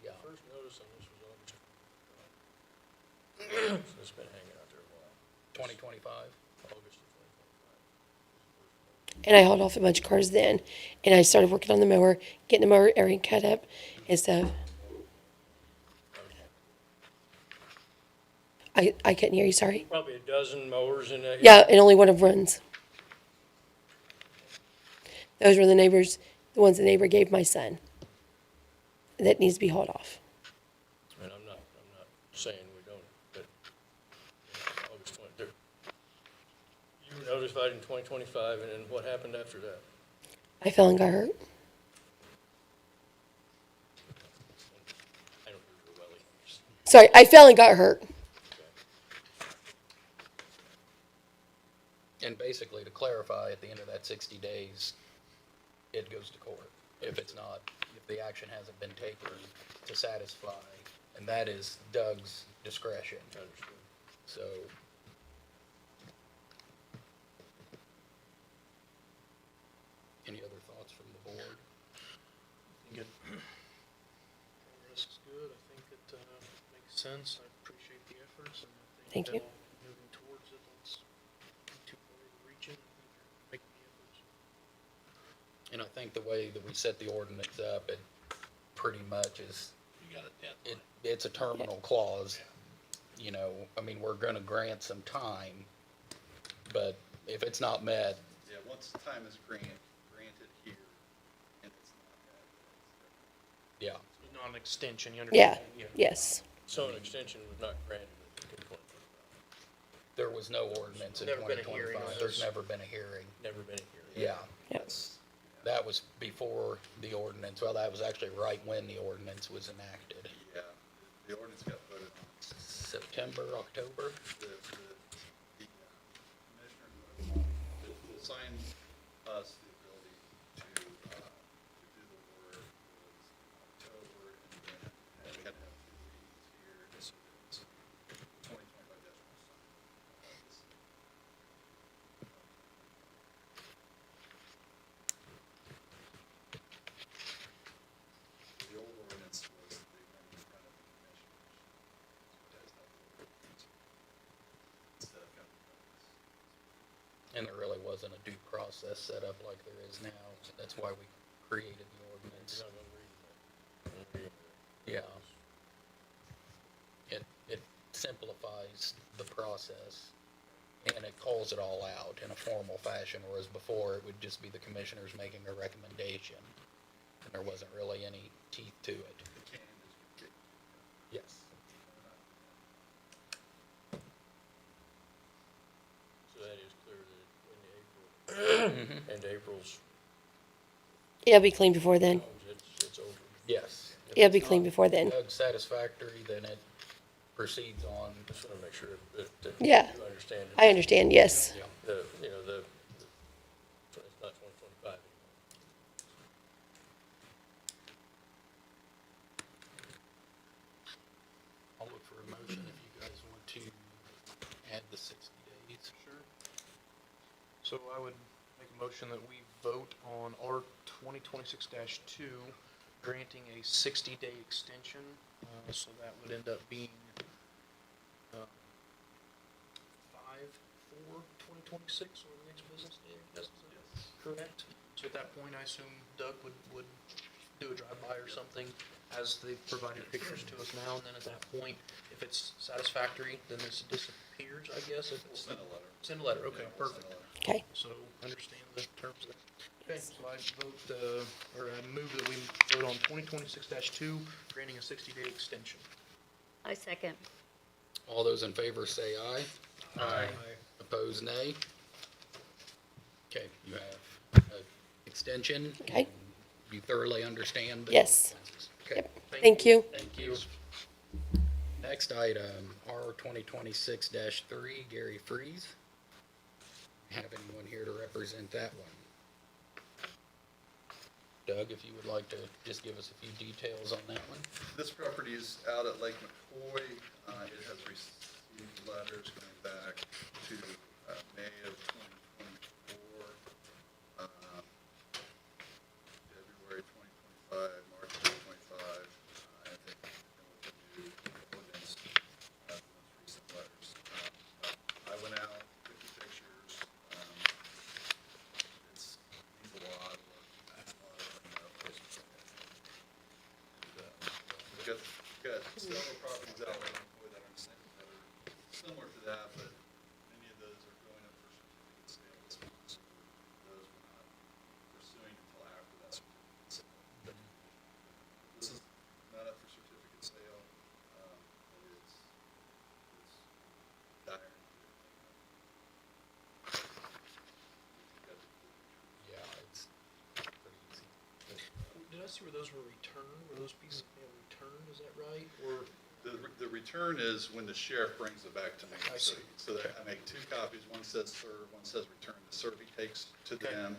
yeah, First notice on this was August. So it's been hanging out there a while. 2025? August of 2025. And I hauled off a bunch of cars then. And I started working on the mower, getting the mower area cut up and stuff. I couldn't hear you, sorry. Probably a dozen mowers in that. Yeah, and only one of them runs. Those were the ones the neighbor gave my son. That needs to be hauled off. And I'm not saying we don't, but August 23rd. You were notified in 2025, and then what happened after that? I fell and got hurt. I don't remember well either. Sorry, I fell and got hurt. And basically, to clarify, at the end of that 60 days, it goes to court. If it's not, if the action hasn't been taken to satisfy, and that is Doug's discretion. Understood. So. Any other thoughts from the board? Good. Progress is good. I think it makes sense. I appreciate the efforts, and I think Thank you. moving towards it, let's be too far to reach it. I think you're making the efforts. And I think the way that we set the ordinance up, it pretty much is, You got a deadline. it's a terminal clause. You know, I mean, we're gonna grant some time, but if it's not met, Yeah, once the time is granted here, and it's not yeah. It's not an extension, you Yeah, understand? yes. So an extension was not granted in 2025. There was no ordinance in Never been a hearing 2025. on There's this. never been a hearing. Never been here. Yeah. Yep. That was before the ordinance. Well, that was actually right when the ordinance was enacted. Yeah, the ordinance got voted on. September, October? The commissioner will assign us the ability to do the work was in October, and then we had to have 2 readings here, so it's 2025-1. And there really wasn't a due process set up like there is now, so that's why we created the ordinance. Yeah. It simplifies the process, and it calls it all out in a formal fashion, whereas before it would just be the commissioners making a recommendation, and there wasn't really any teeth to it. Yes. So that is clear that in April, and April's, It'll be clean before then. it's over. Yes. If It'll be it's clean not before then. Doug satisfactory, then it proceeds on. Just want to make sure that Yeah. you understand. it. I understand, yes. Yeah. It's not 2025 anymore. I'll look for a motion if you guys want to add the 60 days. Sure. So I would make a motion that we vote on R 2026-2, granting a 60-day extension. So that would end up being 5/4/2026, or the next business day, I guess, is that correct? So at that point, I assume Doug would do a drive-by or something, as they've provided pictures to us now, and then at that point, if it's satisfactory, then this disappears, I guess, if it's. Send a letter. Send a letter, okay, Yeah, we'll send perfect. a letter. Okay. So understand the terms of that. Okay, so I vote, or I move that we vote on 2026-2, granting a 60-day extension. I second. All those in favor say aye. Aye. Opposed, nay. Okay, you have an extension. Okay. You thoroughly understand? the Yes. consequences. Okay. Yep. Thank you. Thank you. Next item, R 2026-3, Gary Freeze. Have anyone here to represent that one? Doug, if you would like to just give us a few details on that one. This property is out at Lake McCoy. It has received letters going back to May of 2024, February 2025, March 2025. I think with the new ordinance, the most recent letters. I went out, took the pictures. It's needs a lot of work. We've got several properties out there that are similar to that, but many of those are going up for certificate sale. Those we're not pursuing until after that certificate sale. This is not up for certificate sale, but it's dire. Yeah, it's pretty easy. Did I see where those were returned? Were those pieces of mail returned, is that right? Or, The return is when the sheriff brings it back to me. I see. So that I make two copies, one says serve, one says return. The serve he takes to Okay. them,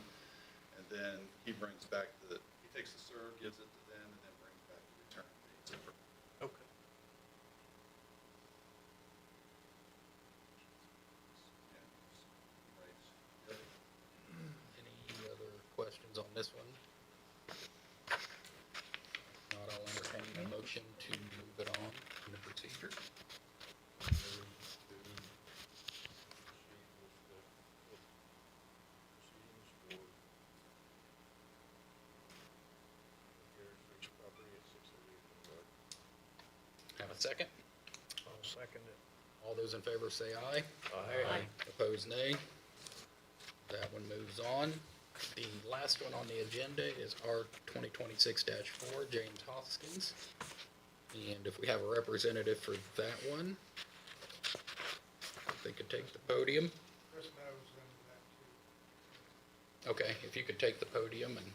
and then he brings back he takes the serve, gives it to them, and then brings back the return. okay. Any other questions on this one? Not, I'll entertain a motion to move it on in the procedure. Have a second? I'll second it. All those in favor say aye. Aye. Opposed, nay. That one moves on. The last one on the agenda is R 2026-4, James Hoskins. And if we have a representative for that one, if they could take the podium. Okay, if you could take the podium and.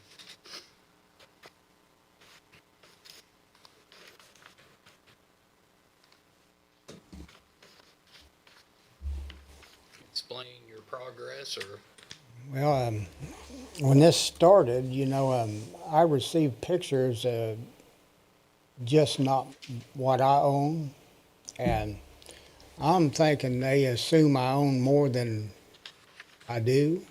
Explain your progress or. Well, when this started, I received pictures of just not what I own. And I'm thinking they assume I own more than I do.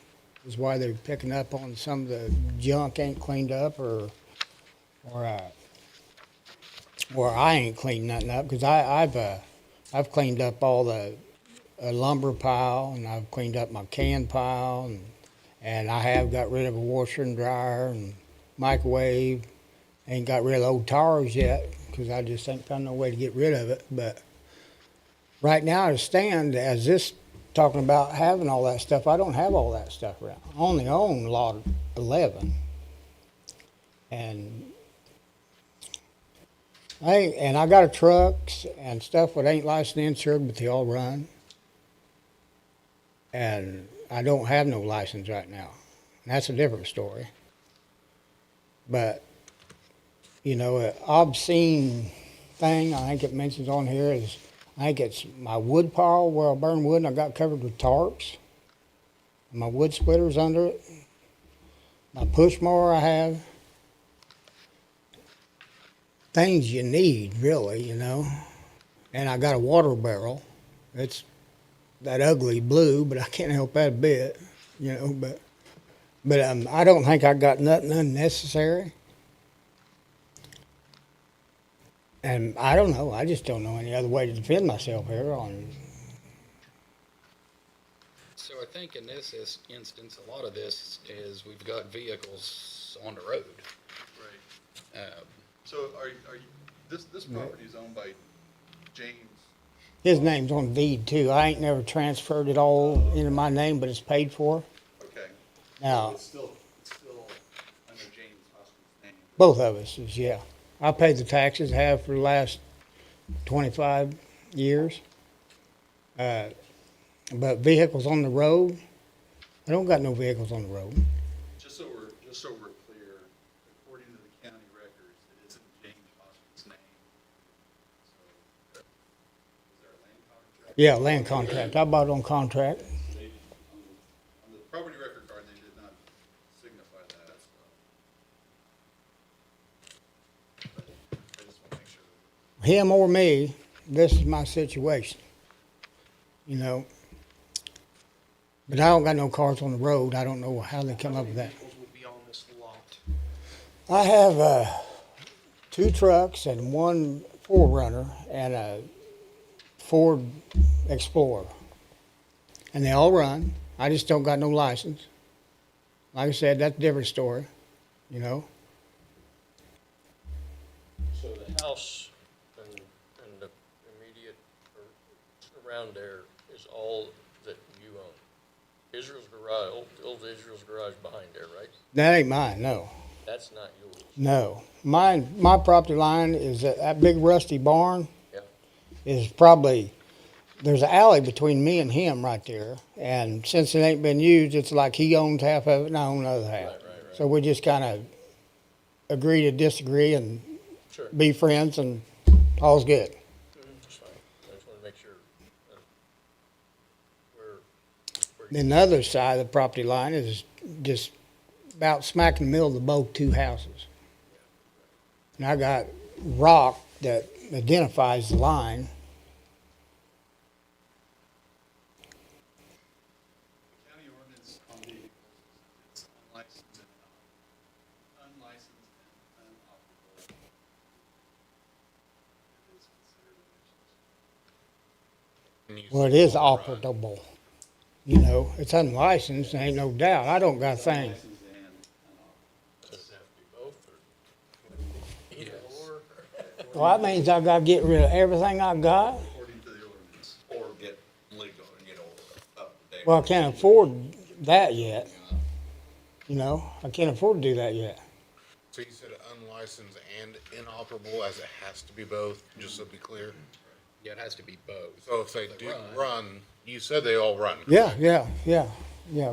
Is why they're picking up on some of the junk ain't cleaned up or I ain't cleaned nothing up, because I've cleaned up all the a lumber pile, and I've cleaned up my can pile, and I have got rid of a washer and dryer and microwave. Ain't got rid of the old towers yet, because I just ain't found no way to get rid of it. But right now, I stand as this talking about having all that stuff. I don't have all that stuff around. I only own lot 11, and I got a trucks and stuff that ain't licensed and insured, but they all run. And I don't have no license right now. And that's a different story. But, you know, an obscene thing I think it mentions on here is, I think it's my wood pile where I burn wood and I got covered with tarps. My wood splitter's under it. My push mower I have. Things you need, really, you know. And I got a water barrel. It's that ugly blue, but I can't help that a bit, you know. But I don't think I got nothing unnecessary. And I don't know. I just don't know any other way to defend myself here on. So I think in this instance, a lot of this is we've got vehicles on the road. Right. So are you, this property is owned by James? His name's on deed too. I ain't never transferred it all into my name, but it's paid for. Okay. Now, It's still under James Hoskins' name. both of us is, yeah. I paid the taxes, have for the last 25 years. But vehicles on the road, I don't got no vehicles on the road. Just so we're clear, according to the county records, it is in James Hoskins' name. So, is there a land contract? Yeah, land contract. I bought it on contract. On the property record card, they did not signify that, so. But I just want to make sure. Him or me, this is my situation. You know. But I don't got no cars on the road. I don't know how they come up with that. Vehicles would be on this lot. I have 2 trucks and 1 4Runner and a Ford Explorer. And they all run. I just don't got no license. Like I said, that's a different story, you know. So the house and the immediate or around there is all that you own? Israel's garage, old Israel's garage behind there, right? That ain't mine, no. That's not yours. No. My property line is that big rusty barn. Yeah. Is probably, there's an alley between me and him right there. And since it ain't been used, it's like he owns half of it and I own the other half. Right. So we just kind of agree to disagree and Sure. be friends and all's good. That's fine. I just want to make sure we're Then the other side of the property line is just about smack in the middle of both 2 houses. And I got rock that identifies the line. The county ordinance on vehicles, it's unlicensed and inoperable. It is considered a nuisance. Well, it is operable. You know, it's unlicensed, there ain't no doubt. I don't got a thing. Licensed and inoperable. Does it have to be both or? Either or? Well, that means I gotta get rid of everything I got. According to the ordinance. Or get legal and get up to date. Well, I can't afford that yet. You know, I can't afford to do that yet. So you said unlicensed and inoperable, as it has to be both, just so to be clear? Yeah, it has to be both. So if they do run, you said they all run. Yeah.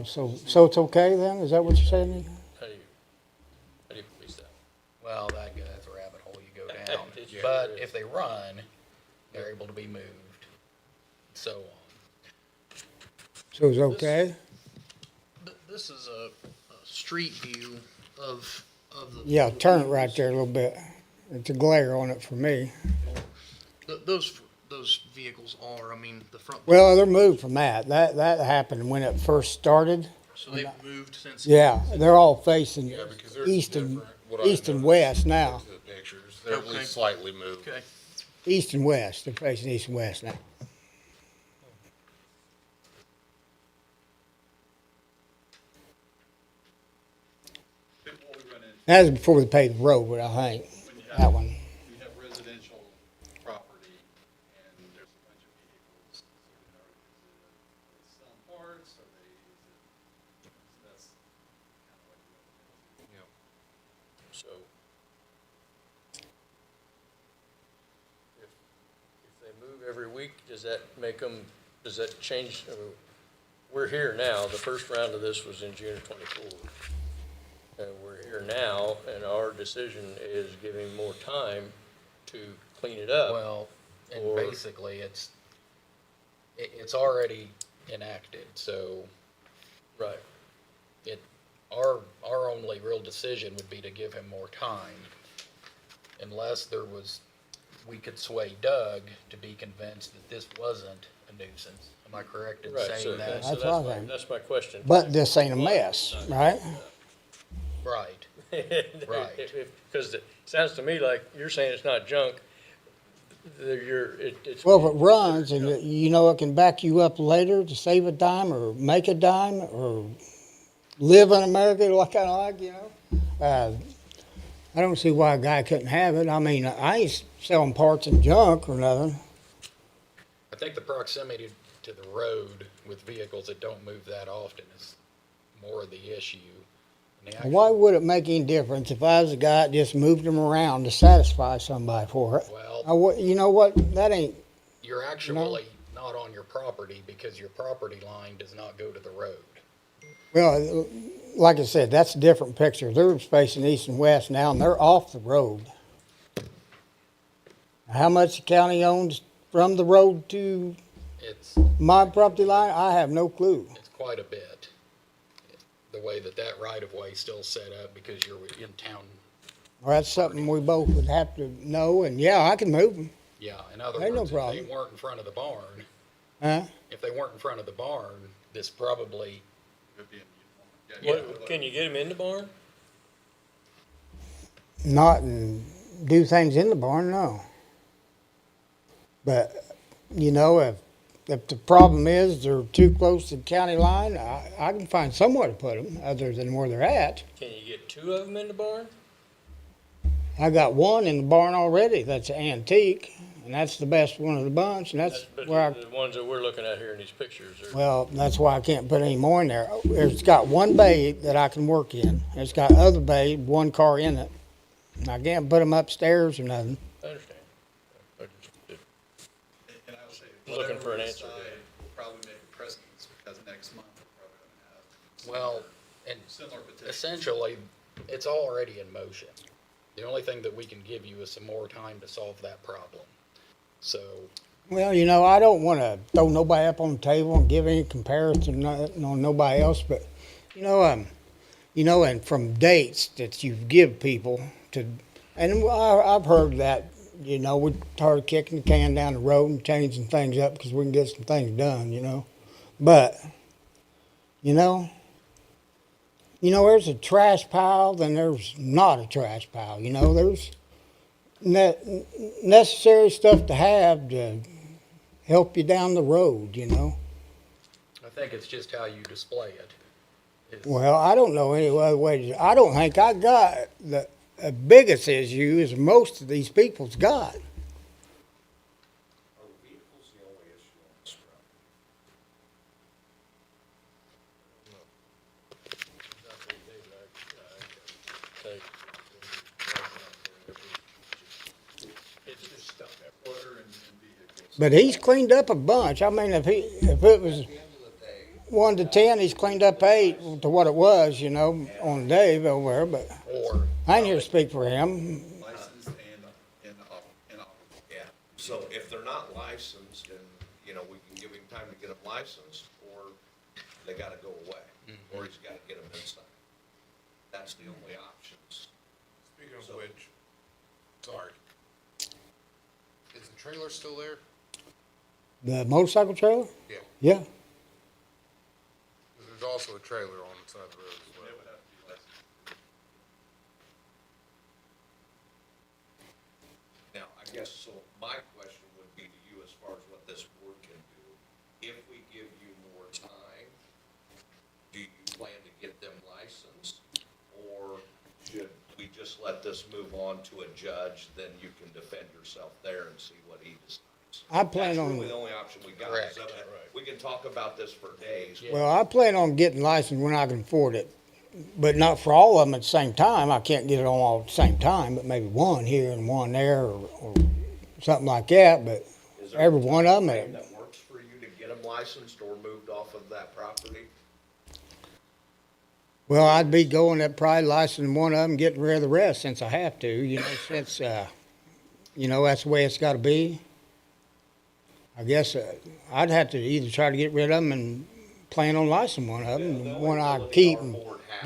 So it's okay then? Is that what you're saying? How do you police that? Well, that's a rabbit hole you go down. Yeah. But if they run, they're able to be moved, so on. So it's okay? This is a street view of the. Yeah, turn it right there a little bit. It's a glare on it for me. Those vehicles are, I mean, the front. Well, they're moved from that. That happened when it first started. So they've moved since. Yeah, they're all facing because they're east and different. What I east and noticed west now. to the pictures, they're at Okay. least slightly moved. Okay. East and west. They're facing east and west now. That was before they paved the road, but I think, When you that have, one. you have residential property and there's a bunch of vehicles, so are they some parts, are they, is it, so that's kind of like residential. So if they move every week, does that make them, does that change? We're here now, the first round of this was in June of '24. And we're here now, and our decision is giving more time to clean it up. Well, and Or- basically, it's already enacted, so Right. our only real decision would be to give him more time, unless we could sway Doug to be convinced that this wasn't a nuisance. Am I correct in Right, so saying that? That's what I my, think. that's my question. But this ain't a mess, right? Right. Right. Because it sounds to me like you're saying it's not junk. It's. Well, if it runs and you know it can back you up later to save a dime or make a dime or live in America like I like, you know. I don't see why a guy couldn't have it. I mean, I ain't selling parts and junk or nothing. I think the proximity to the road with vehicles that don't move that often is more of the issue. And the Why actual- would it make any difference if I was a guy that just moved them around to satisfy somebody for it? Well, You know what? That ain't. you're actually not on your property because your property line does not go to the road. Well, like I said, that's a different picture. They're facing east and west now, and they're off the road. How much the county owns from the road to It's my property line, I have no clue. It's quite a bit. The way that right-of-way is still set up because you're in town. Well, that's something we both would have to know, and yeah, I can move them. Yeah, in other Ain't no words, if problem. they weren't in front of the barn, Huh? if they weren't in front of the barn, this probably, Could be in the uniform. What, can you get them in the barn? Not and do things in the barn, no. But, you know, if the problem is they're too close to the county line, I can find somewhere to put them other than where they're at. Can you get two of them in the barn? I got one in the barn already that's an antique, and that's the best one of the bunch, and that's But where the ones that we're looking at here in these pictures are. well, that's why I can't put any more in there. It's got one bay that I can work in. It's got other bay, one car in it. And I can't put them upstairs or nothing. I understand. I just- And I would say, Looking for whatever an we answer decide, there. we'll probably make a precedent, because next month we're probably gonna well, and have similar petitions. essentially, it's already in motion. The only thing that we can give you is some more time to solve that problem. So, Well, you know, I don't want to throw nobody up on the table and give any comparison on nobody else, but and from dates that you give people to, and I've heard that, you know, we're tired of kicking the can down the road and changing things up because we can get some things done, you know. But, there's a trash pile, then there's not a trash pile, you know. There's necessary stuff to have to help you down the road, you know. I think it's just how you display it. Well, I don't know any other way. I don't think I got the biggest issue is most of these people's got. Are vehicles the only issue on this It's just stuff there. Clutter and vehicles. But he's cleaned up a bunch. I mean, if it was 1 to 10, he's cleaned up 8 to what it was, you know, on Dave over there. But Or, I ain't here to speak for him. Licensed and operable. Yeah, so if they're not licensed, then, we can give him time to get them licensed, or they gotta go away, or he's gotta get them inside. That's the only options. Speaking of which, sorry. Is the trailer still there? The motorcycle trailer? Yeah. Yeah. There's also a trailer on the side of the road as well. It would have to be licensed. Now, I guess, so my question would be to you as far as what this board can do. If we give you more time, do you plan to get them licensed? Or should we we just let this move on to a judge, then you can defend yourself there and see what he decides. I plan That's on, really the only option we got. Correct. We can talk about this for days. well, I plan on getting licensed when I can afford it, but not for all of them at the same time. I can't get it on all at the same time, but maybe one here and one there or something like that, but Is there every a one of them, timeframe that works for you to get them licensed or moved off of that property? well, I'd be going at probably licensing one of them, getting rid of the rest since I have to, since, that's the way it's gotta be. I guess I'd have to either try to get rid of them and plan on licensing one of them, the one I keep and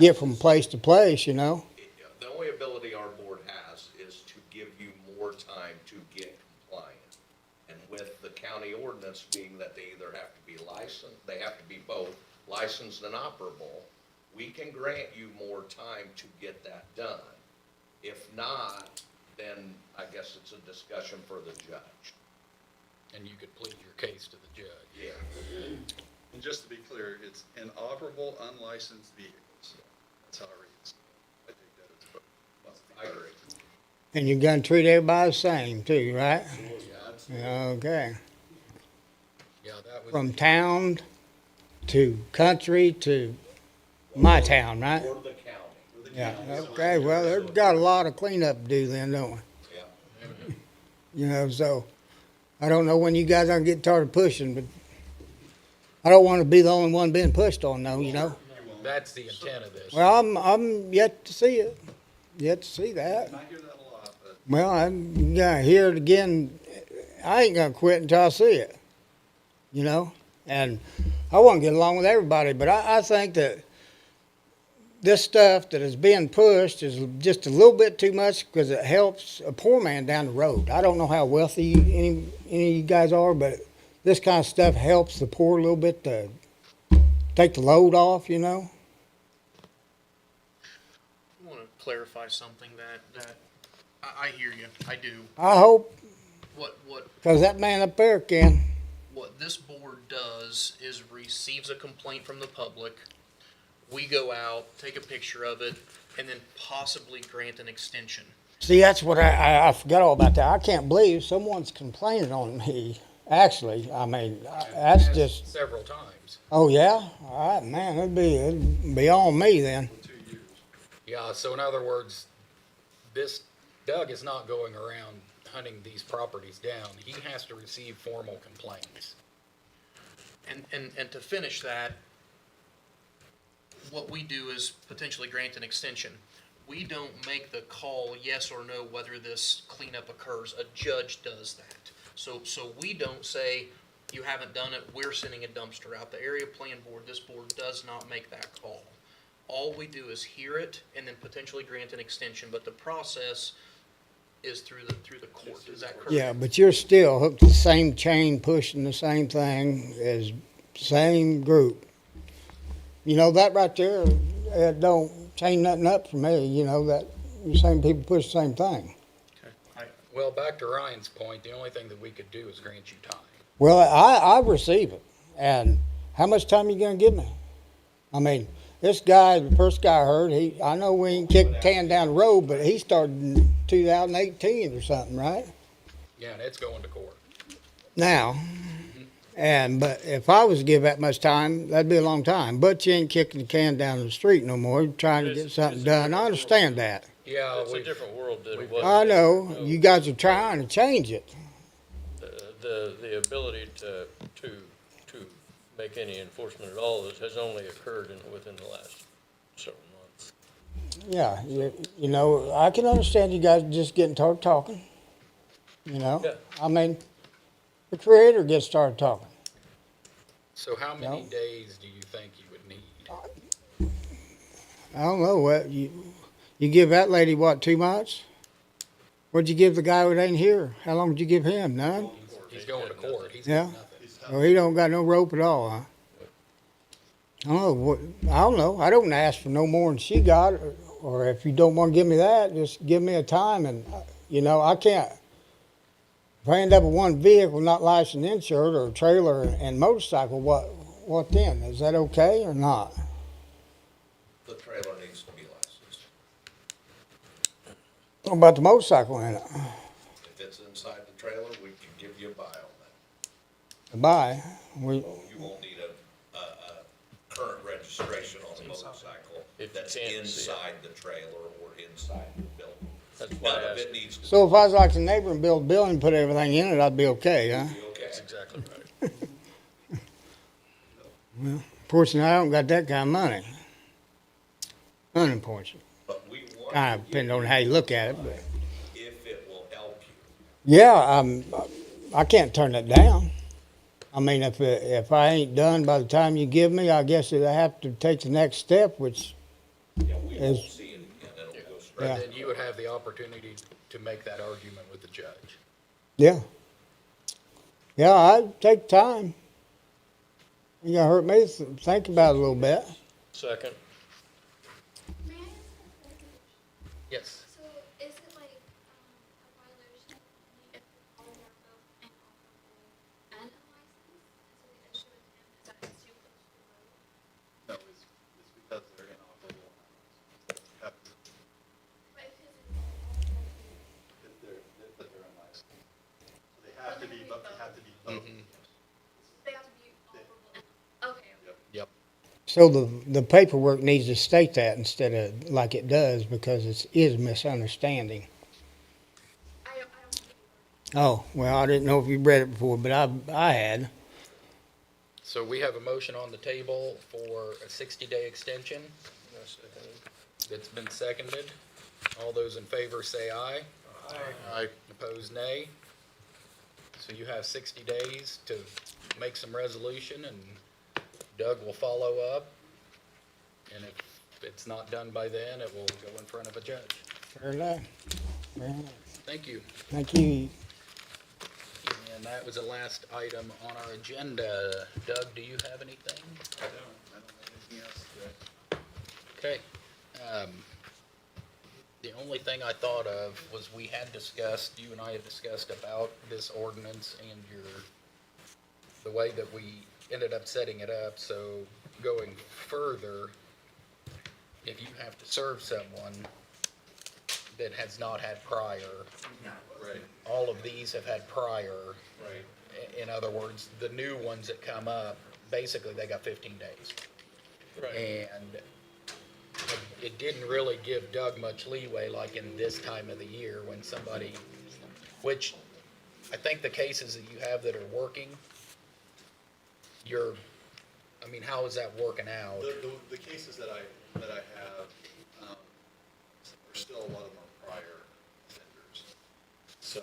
get from place to place, The only ability our board has is to give you more time to get compliant. And with the county ordinance being that they either have to be licensed, they have to be both licensed and operable, we can grant you more time to get that done. If not, then I guess it's a discussion for the judge. And you could plead your case to the judge. Yeah. And just to be clear, it's inoperable, unlicensed vehicles. That's how it reads. I think that is what. I agree. and you're gonna treat everybody the same too, right? Okay. Yeah, that was. From town to country to my town, right? Or the county. Yeah, okay, well, they've got a lot of cleanup to do then, don't we? Yeah. So, I don't know when you guys are gonna get started pushing, but I don't wanna be the only one being pushed on though, That's the intent of this. Well, I'm yet to see it, yet to see that. I hear that a lot, but Well, I'm gonna hear it again. I ain't gonna quit until I see it, and I wanna get along with everybody, but I think that this stuff that is being pushed is just a little bit too much because it helps a poor man down the road. I don't know how wealthy any of you guys are, but this kind of stuff helps the poor a little bit to take the load off, I want to clarify something that I hear you. I do. I hope, What because that man up there can. what this board does is receives a complaint from the public. We go out, take a picture of it, and then possibly grant an extension. See, that's what I forgot all about that. I can't believe someone's complaining on me. Actually, I mean, that's Yes, just. several times. Oh yeah, all right, man. It'd be on me then. Yeah, so in other words, this, Doug is not going around hunting these properties down. He has to receive formal complaints. And to finish that, what we do is potentially grant an extension. We don't make the call, yes or no, whether this cleanup occurs. A judge does that. So we don't say, you haven't done it, we're sending a dumpster out. The area plan board, this board does not make that call. All we do is hear it and then potentially grant an extension, but the process is through the court. Is that correct? Yeah, but you're still hooked to the same chain, pushing the same thing as same group. That right there, it don't change nothing up for me. That the same people push the same thing. Well, back to Ryan's point, the only thing that we could do is grant you time. Well, I receive it, and how much time you gonna give me? I mean, this guy, the first guy I heard, I know we ain't kicked the can down the road, but he started in 2018 or something, right? Yeah, and it's going to court. Now, but if I was to give that much time, that'd be a long time. But you ain't kicking the can down the street no more. You're trying to get something done. I understand that. Yeah, it's a different world than it was. I know. You guys are trying to change it. The ability to make any enforcement at all has only occurred within the last several months. Yeah, I can understand you guys just getting started talking. Yeah. I mean, the creator gets started talking. So how many days do you think you would need? I don't know what you give that lady 2 months? What'd you give the guy who ain't here? How long did you give him? None? He's going to court. He's Yeah. got nothing. Well, he don't got no rope at all, huh? I don't know. I don't ask for no more than she got, or if you don't want to give me that, just give me a time. And I can't. If I end up with one vehicle not licensed, insured, or a trailer and motorcycle, what then? Is that okay or not? The trailer needs to be licensed. What about the motorcycle in it? If it's inside the trailer, we can give you a buy on that. Buy, You won't need a current registration on the motorcycle If that's you can't see it. inside the trailer or inside the building. That's why None I of it asked. needs to be. so if I was like the neighbor and build a building and put everything in it, I'd be okay, huh? Okay. That's exactly right. Well, fortunately, I don't got that kind of money. Unfortunately. But we want Kind to of give depending on you how you a look at it, buy but. if it will help you. Yeah, I can't turn it down. I mean, if I ain't done by the time you give me, I guess I have to take the next step, which Yeah, we won't is, see it again. It'll go straight. yeah, Then you would have the opportunity to make that argument with the judge. yeah. Yeah, I'd take time. You gonna hurt me, think about it a little bit. Second. Yes. So is it like a violation only if all are both inoperable and unlicensed? So the issue with him is that it's too close to the road? No, it's because they're inoperable. Have to- But if his is But they're unlicensed. So they have to be, but they have to be both. they have to be operable and, okay. Yep. So the paperwork needs to state that instead of like it does, because it is misunderstanding. I don't. Oh, well, I didn't know if you read it before, but I had. So we have a motion on the table for a 60-day extension. That's been seconded. All those in favor say aye. Aye. Opposed, nay. So you have 60 days to make some resolution, and Doug will follow up. And if it's not done by then, it will go in front of a judge. Fair enough. Fair enough. Thank you. Thank you. And that was the last item on our agenda. Doug, do you have anything? I don't have anything else today. Okay. The only thing I thought of was we had discussed, you and I had discussed about this ordinance and the way that we ended up setting it up. So going further, if you have to serve someone that has not had prior, Right, all of these have had prior. right. In other words, the new ones that come up, basically they got 15 days. Right. And it didn't really give Doug much leeway, like in this time of the year when somebody, which I think the cases that you have that are working, I mean, how is that working out? The cases that I have, there's still a lot of them are prior offenders. So,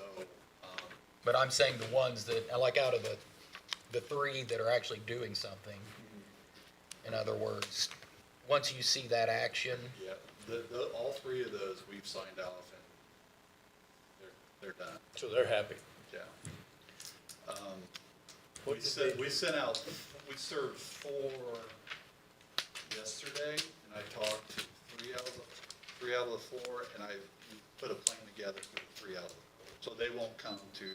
But I'm saying the ones that, like out of the three that are actually doing something, in other words, once you see that action, yeah, all three of those we've signed off and they're done, So they're happy. yeah. What We did sent, they- we sent out, we served 4 yesterday, and I talked to three out of the 4, and I put a plan together for the 3 out of the 4. So they won't come to,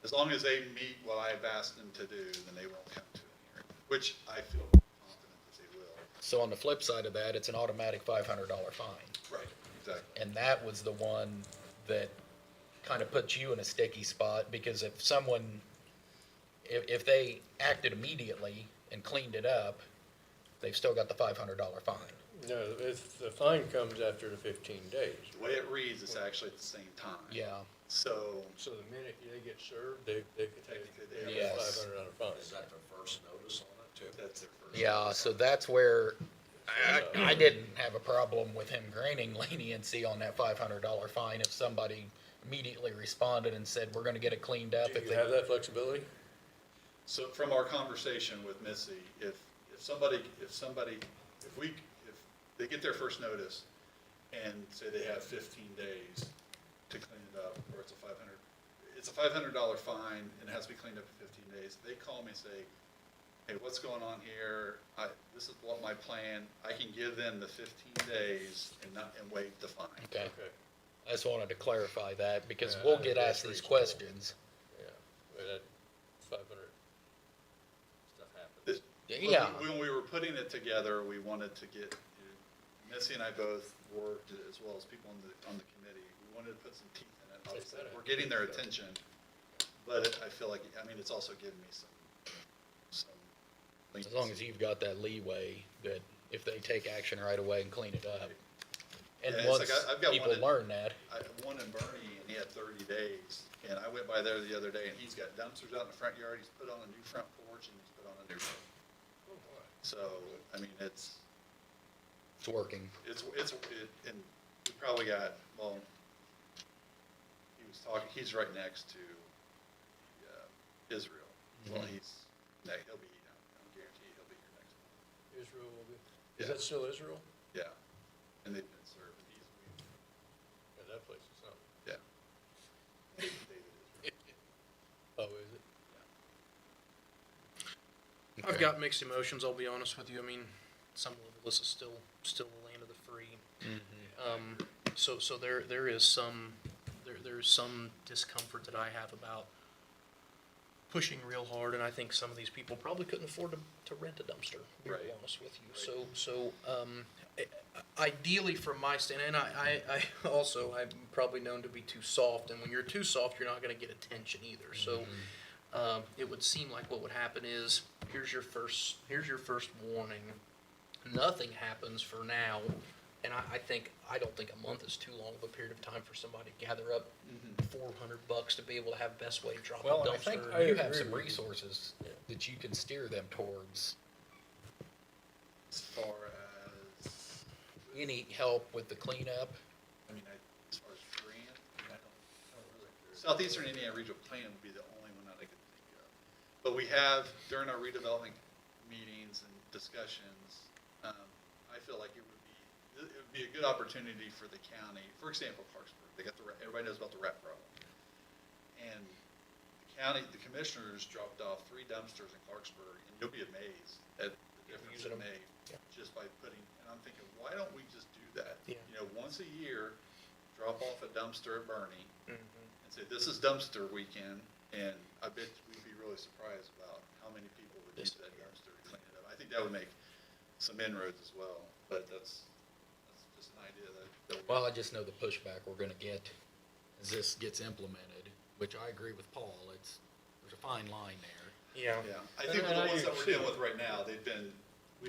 as long as they meet what I've asked them to do, then they won't come to a hearing, which I feel confident that they will. so on the flip side of that, it's an automatic $500 fine. Right, exactly. And that was the one that kind of puts you in a sticky spot, because if someone, if they acted immediately and cleaned it up, they've still got the $500 fine. No, if the fine comes after the 15 days. The way it reads, it's actually at the same time. Yeah. So, So the minute they get served, they could take Technically, a Yes. $500 fine. Is that the first notice on it too? that's their first. Yeah, so that's where I didn't have a problem with him granting leniency on that $500 fine if somebody immediately responded and said, we're gonna get it cleaned up. Do If you they, have that flexibility? So from our conversation with Missy, if they get their first notice and say they have 15 days to clean it up, or it's a $500 fine and it has to be cleaned up in 15 days, they call me and say, hey, what's going on here? This is what my plan, I can give them the 15 days and waive the fine. okay, Okay. I just wanted to clarify that, because Yeah, we'll I get think asked that's these reasonable. questions. Yeah, but that 500 stuff happens. This- Yeah. When we were putting it together, we wanted to get, Missy and I both worked, as well as people on the committee, wanted to put some teeth in it. Obviously, we're getting their attention, but I feel like, I mean, it's also giving me some. As long as you've got that leeway that if they take action right away and clean it up. And Yeah, it's once like I've got people one in- learn that, One in Bernie, and he had 30 days, and I went by there the other day, and he's got dumpsters out in the front yard, he's put on a new front porch, and he's put on a new roof. So, I mean, it's working. And we probably got, well, he was talking, he's right next to Israel. Well, Mhm. he'll be, I'm guaranteed he'll be here next month. Israel will be, Yeah. is that still Israel? Yeah, and they've been served, Yeah, that place is something. yeah. Oh, is it? I've got mixed emotions, I'll be honest with you. I mean, some level, this is still the land of the free. So there is there's some discomfort that I have about pushing real hard, and I think some of these people probably couldn't afford to rent a dumpster, to be real honest with you. So ideally from my stand, and I also, I'm probably known to be too soft, and when you're too soft, you're not gonna get attention either. So it would seem like what would happen is, here's your first warning. Nothing happens for now, and I don't think a month is too long of a period of time for somebody to gather up $400 to be able to have best way to drop well, a and I dumpster. think you have some resources that you can steer them towards. As far as, Any help with the cleanup? I mean, as far as grant, I don't really. Southeastern Indiana Regional Plan would be the only one that I could think of. But we have, during our redevelopment meetings and discussions, I feel like it would be a good opportunity for the county. For example, Clarksburg, they got everybody knows about the rat problem. And the commissioners dropped off 3 dumpsters in Clarksburg, and you'll be amazed at the difference it made just by putting, and I'm thinking, why don't we just do that? Yeah. You know, once a year, drop off a dumpster at Bernie and say, this is dumpster weekend, and I bet we'd be really surprised about how many people would use that dumpster to clean it up. I think that would make some inroads as well, but that's just an idea that Well, I just know the pushback we're gonna get as this gets implemented, which I agree with Paul, there's a fine line there. Yeah. Yeah, I think with the ones that we're dealing with right now, we've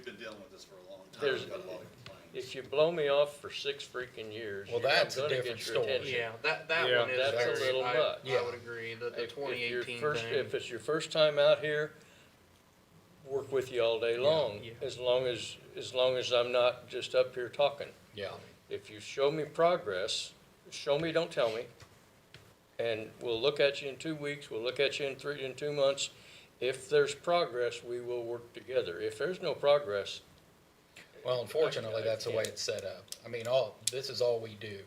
been dealing with this for a long time. There's- We've got a lot of complaints. If you blow me off for 6 freaking years, Well, you're not that's a gonna different get your story. attention. Yeah, that one is That's a very, little much. I would agree, the If you're 2018 first- thing. If it's your first time out here, work with you all day long, Yeah. as long as I'm not just up here talking. Yeah. If you show me progress, show me, don't tell me. And we'll look at you in 2 weeks, we'll look at you in 2 months. If there's progress, we will work together. If there's no progress. Well, unfortunately, that's the way it's set up. I mean, this is all we do,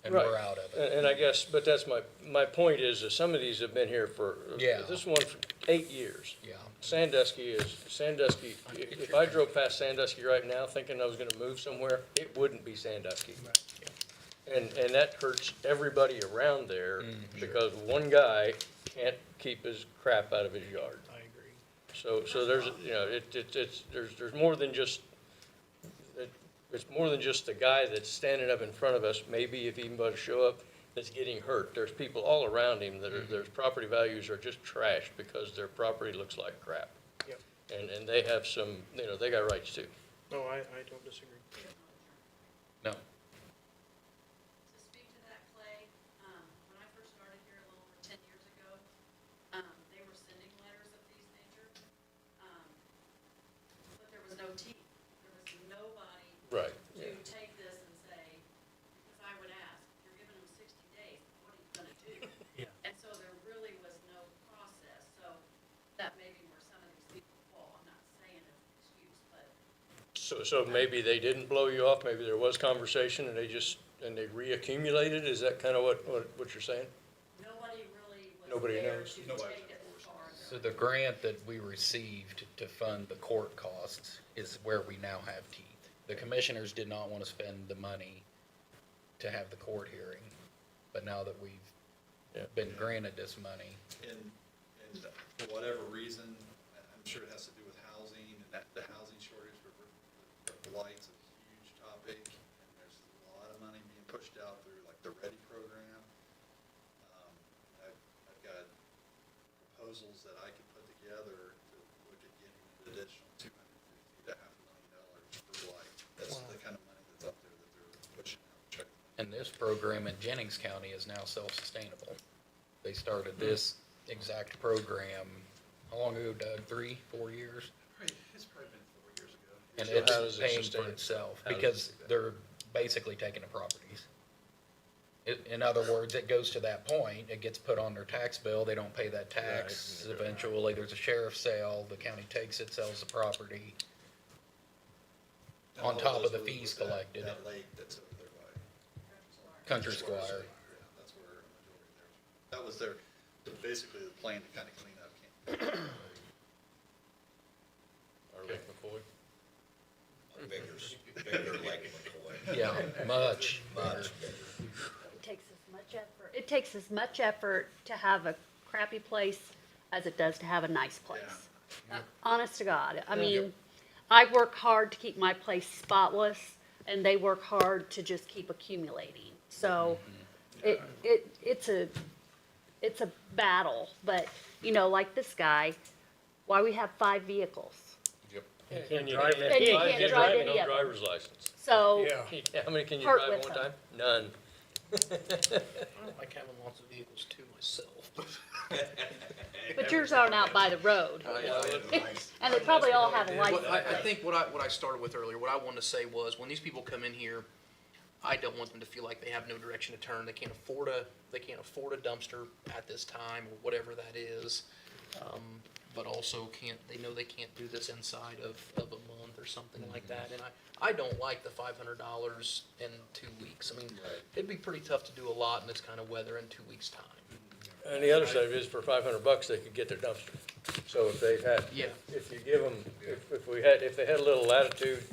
and Right. we're out of it. And I guess, but that's my point is that some of these have been here for, Yeah. this one for 8 years. Yeah. Sandusky, if I drove past Sandusky right now thinking I was gonna move somewhere, it wouldn't be Sandusky. And that hurts everybody around there because one guy can't keep his crap out of his yard. I agree. So there's, you know, there's more than just, it's more than just the guy that's standing up in front of us, maybe if he can show up, that's getting hurt. There's people all around him that their property values are just trashed because their property looks like crap. Yep. And they have some, you know, they got rights too. No, I don't disagree. No. To speak to that, Clay, when I first started here a little over 10 years ago, they were sending letters of these nature, but there was no teeth. There was nobody Right. to take this and say, because I would ask, you're giving them 60 days, what are you gonna do? Yeah. And so there really was no process, so that may be where some of these people fall. I'm not saying it's an excuse, but So maybe they didn't blow you off, maybe there was conversation and they reaccumulated? Is that kind of what you're saying? nobody really was Nobody there knows. to take it farther. So the grant that we received to fund the court costs is where we now have teeth. The commissioners did not want to spend the money to have the court hearing, but now that we've been granted this money. And for whatever reason, I'm sure it has to do with housing and the housing shortage, the blight's a huge topic. And there's a lot of money being pushed out through like the READY program proposals that I could put together to look at getting an additional $250,000 to $500,000 for like, that's the kind of money that's up there that they're pushing out. And this program in Jennings County is now self-sustainable. They started this exact program, how long ago, Doug? 3, 4 years? It's probably been 4 years ago. And So how it's does it paying sustain for itself? itself How does it because do that? they're basically taking the properties. In other words, it goes to that point, it gets put on their tax bill, they don't pay that tax. Right. Eventually, there's a sheriff's sale, the county takes it, sells the property. And On all top of those the were fees with collected. That lake that's over there by. Country Squire. Yeah, that's where a majority there. That was their, basically the plan to kind of clean up Camp. Or Lake McCoy? Bigger Lake McCoy. Yeah, much bigger. It takes as much effort to have a crappy place as it does to have a nice place. Honest to God. I mean, I work hard to keep my place spotless, and they work hard to just keep accumulating. So it's a battle. But, you know, like this guy, why we have 5 vehicles. And you drive can't it. And you drive- can't you drive have any no of them. driver's license. So How many can you Part drive with at one them. time? None. I don't like having lots of vehicles to myself. But yours aren't out by the road. And they probably all have a license. I think what I started with earlier, what I wanted to say was, when these people come in here, I don't want them to feel like they have no direction to turn. They can't afford a dumpster at this time, or whatever that is. But also they know they can't do this inside of a month or something like that. And I don't like the $500 in 2 weeks. I mean, it'd be pretty tough to do a lot in this kind of weather in 2 weeks' time. And the other side of it is for $500, they could get their dumpster. So if they had, Yeah. if you give them, if they had a little latitude,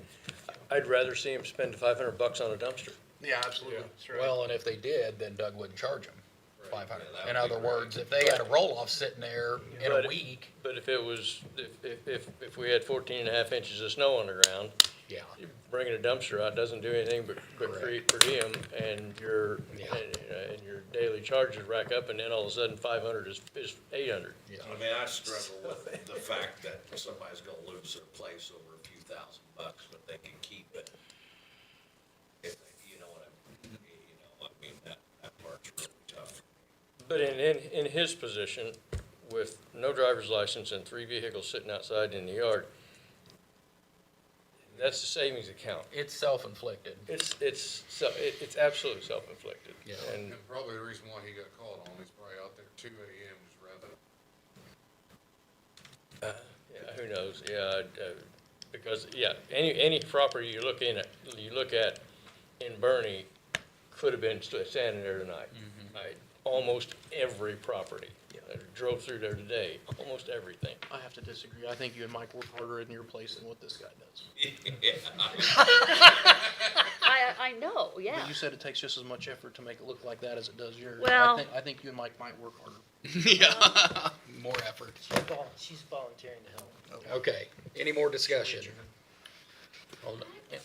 I'd rather see them spend the $500 on a dumpster. Yeah, absolutely. That's right. Well, and if they did, then Doug wouldn't charge them $500. Yeah, that In would be other great. words, if they had a roll-off sitting there in a But- week, But if it was, if we had 14 and a half inches of snow on the ground, yeah. bringing a dumpster out doesn't do anything but create per diem, and your, Yeah. and your daily charges rack up, and then all of a sudden 500 is 800. Yeah. I mean, I struggle with the fact that somebody's gonna lose their place over a few $1,000, but they can keep it. If they, you know what I mean, that part's really tough. But in his position, with no driver's license and 3 vehicles sitting outside in the yard, that's the savings account. It's self-inflicted. It's absolutely self-inflicted. Yeah. And And probably the reason why he got called on, he's probably out there 2 AM just rather. yeah, who knows? Yeah, because, yeah, any property you look at in Bernie could have been standing there tonight. Right? Almost every property. I drove through there today, almost everything. I have to disagree. I think you and Mike work harder in your place than what this guy does. I know, yeah. But you said it takes just as much effort to make it look like that as it does yours. Well- I think you and Mike might work harder. Yeah. More effort. She's volunteering to help. Okay, any more discussion? Hold on.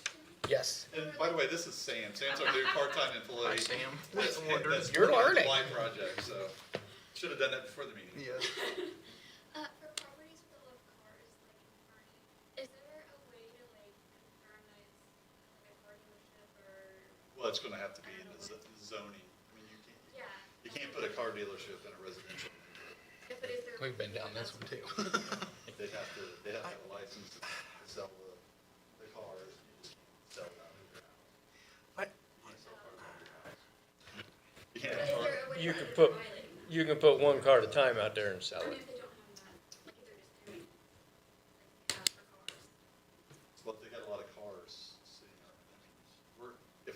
Yes. And by the way, this is Sam. Sam's our new part-time employee. Hi, Sam. That's You're part of our learning. July project, so should have done that before the meeting. Yeah. For properties with a lot of cars, like in Kearney, is there a way to like confirm that it's like a car dealership or? Well, it's gonna have to be in the zoning. I mean, Yeah. you can't put a car dealership in a residential neighborhood. But is there? We've been down this one too. They'd have to have a license to sell the cars. You just can't sell them out of your house. You can't sell cars out of your house. You can't have Is cars. there a way You to could like put, violate? you can put 1 car at a time out there and sell I mean, it. if they don't have that, like if they're just doing like cash for cars. Well, they got a lot of cars sitting out. If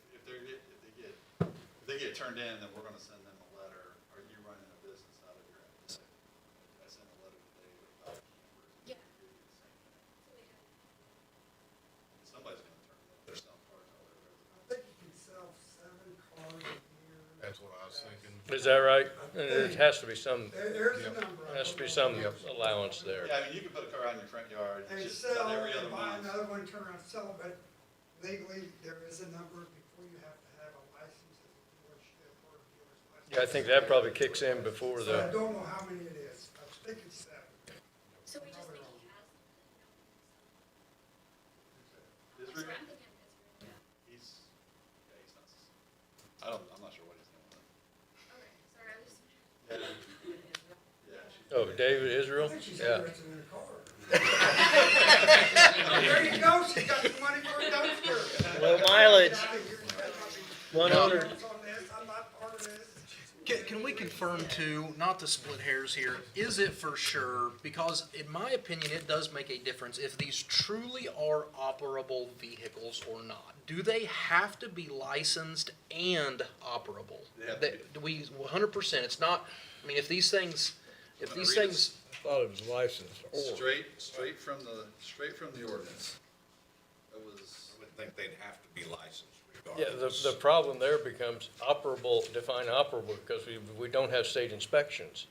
they get turned in, then we're gonna send them a letter. Are you running a business out of your house? I sent a letter today about campers. Yeah. You're doing the same thing. So they have. Somebody's gonna turn them in. There's some cars out there. I think you can sell 7 cars a year. That's what I was thinking. Is that right? And there has to be some, There's a number. there has to be some allowance there. Yeah, I mean, you can put a car out in your front yard. And It's just sell, about every other and buy month. another one, turn around, and sell it, but legally, there is a number before you have to have a license as a dealership or a dealer's license. Yeah, I think that probably kicks in before So I the, don't know how many it is. think it's 7. So we just think he has them, Israel? I'm thinking of Israel. He's not, I'm not sure what he's doing. Okay, sorry, I just. Oh, David Israel? Yeah. There you go, she got some money for a dumpster. Low mileage. One owner. Can we confirm too, not to split hairs here, is it for sure, because in my opinion, it does make a difference if these truly are operable vehicles or not. Do they have to be licensed and operable? They have to be. Do we, 100%, it's not, I mean, if these things, I thought it was licensed or. Straight from the ordinance. It was. I would think they'd have to be licensed Yeah, regardless. the problem there becomes operable, define operable, because we don't have state inspections.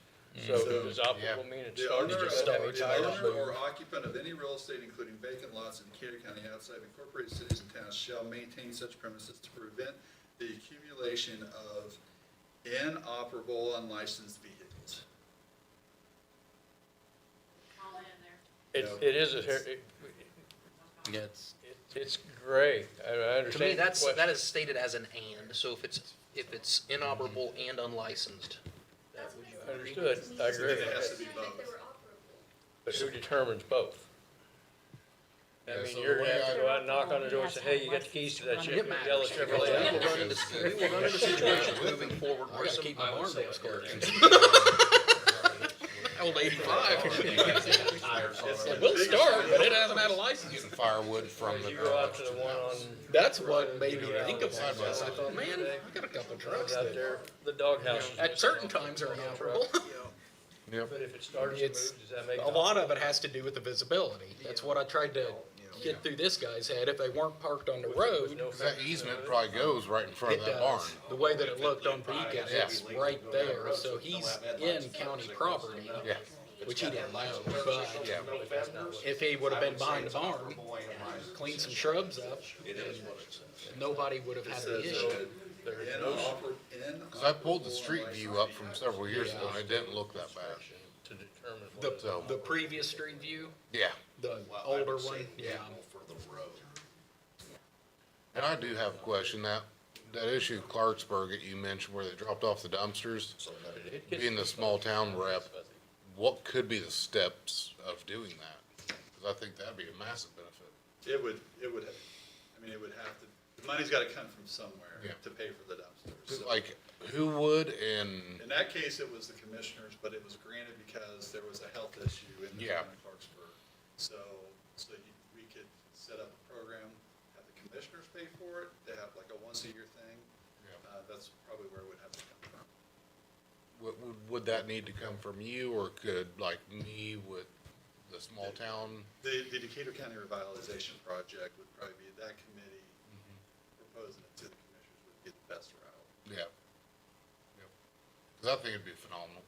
So does operable mean it The starts owner, just every the tire owner move? or occupant of any real estate, including vacant lots in Decatur County outside of incorporated cities and towns, shall maintain such premises to prevent the accumulation of inoperable unlicensed vehicles. It is it's gray. I understand. to me, the question. that is stated as an and, so if it's inoperable and unlicensed, that would you agree? Understood, I agree. It has to be both. But who determines both? I mean, so you're the gonna way have to go out and knock on the door and say, hey, you got the keys to that It matters. yellow We Chevrolet. will run into situations moving forward where some. keep my barn doors closed. Old 85. It will start, but it hasn't had a license. Getting firewood from the You go out garage to to the the one house. on. That's what made me think of all this. I thought, man, I got a couple trucks Out that there, the doghouse. at certain times are inoperable. Yep. But if it starts to move, It's, does that make? a lot of it has to do with the visibility. That's what I tried to get through this guy's head. If they weren't parked on the road, Because that easement probably goes right in front it of that barn. does. The way that it looked on Beacon, it's right there. So he's in county property, Yeah. which he didn't know. But if he would have been behind the barn, cleaned some shrubs up, nobody would have had the issue. Because I pulled the street view up from several years ago and it didn't look that bad. To determine what. The previous street view, Yeah. the older one, yeah. For the road. And I do have a question. That issue Clarksburg that you mentioned where they dropped off the dumpsters, being the small town rep, what could be the steps of doing that? Because I think that'd be a massive benefit. It would, I mean, it would have to, the money's gotta come from somewhere Yeah. to pay for the dumpsters. So Like, who would and, in that case, it was the commissioners, but it was granted because there was a health issue in the Yeah. town of Clarksburg. So we could set up a program, have the commissioners pay for it, they have like a once-a-year thing. That's probably where it would have to come from. would that need to come from you or could like me with the small town? The Decatur County Revitalization Project would probably be that committee proposing it to the commissioners would be the best route. Yeah. Because I think it'd be phenomenal.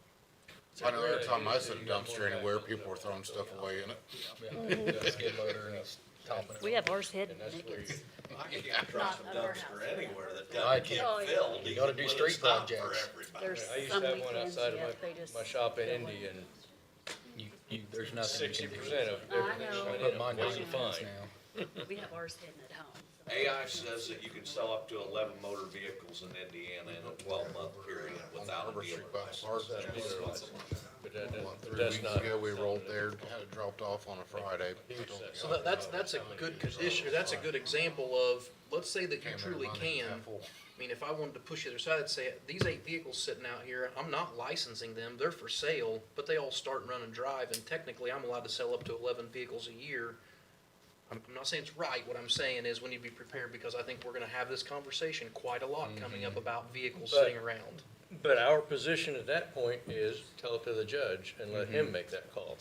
I know every time I set a dumpster anywhere, people were throwing stuff away in it. Skid loader and he's topping it. We have ours hidden. You can't trust a dumpster anywhere that I doesn't get Oh, yeah. filled. You gotta do even street when it's not for projects. everybody. There's I used some to have one weekends, outside of yeah, they just. my shop in Indy and There's nothing you can do. 60% of I everything know. went Put in, mine wasn't down fine. now. We have ours hidden at home. so. AI says that you can sell up to 11 motor vehicles in Indiana in a 12-month period without a dealer license. But that doesn't, but 3 that's weeks not. ago, we rolled there, had it dropped off on a Friday. So that's a good condition, that's a good example of, let's say that you truly can. I mean, if I wanted to push the other side, I'd say, these 8 vehicles sitting out here, I'm not licensing them, they're for sale, but they all start and run and drive, and technically, I'm allowed to sell up to 11 vehicles a year. I'm not saying it's right, what I'm saying is we need to be prepared, because I think we're gonna have this conversation quite a lot coming up about vehicles But- sitting around. But our position at that point is tell it to the judge and let him make that call.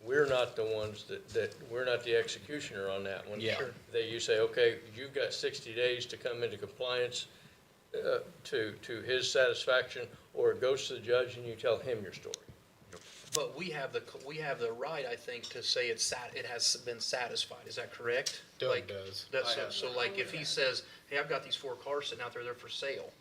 We're not the ones that, we're not the executioner on that one. Yeah. Sure. That you say, okay, you've got 60 days to come into compliance, to his satisfaction, or it goes to the judge and you tell him your story. But we have the right, I think, to say it has been satisfied, is that correct? Doug Like, does. That's, so like if he says, hey, I've got these 4 cars sitting out there, they're for sale.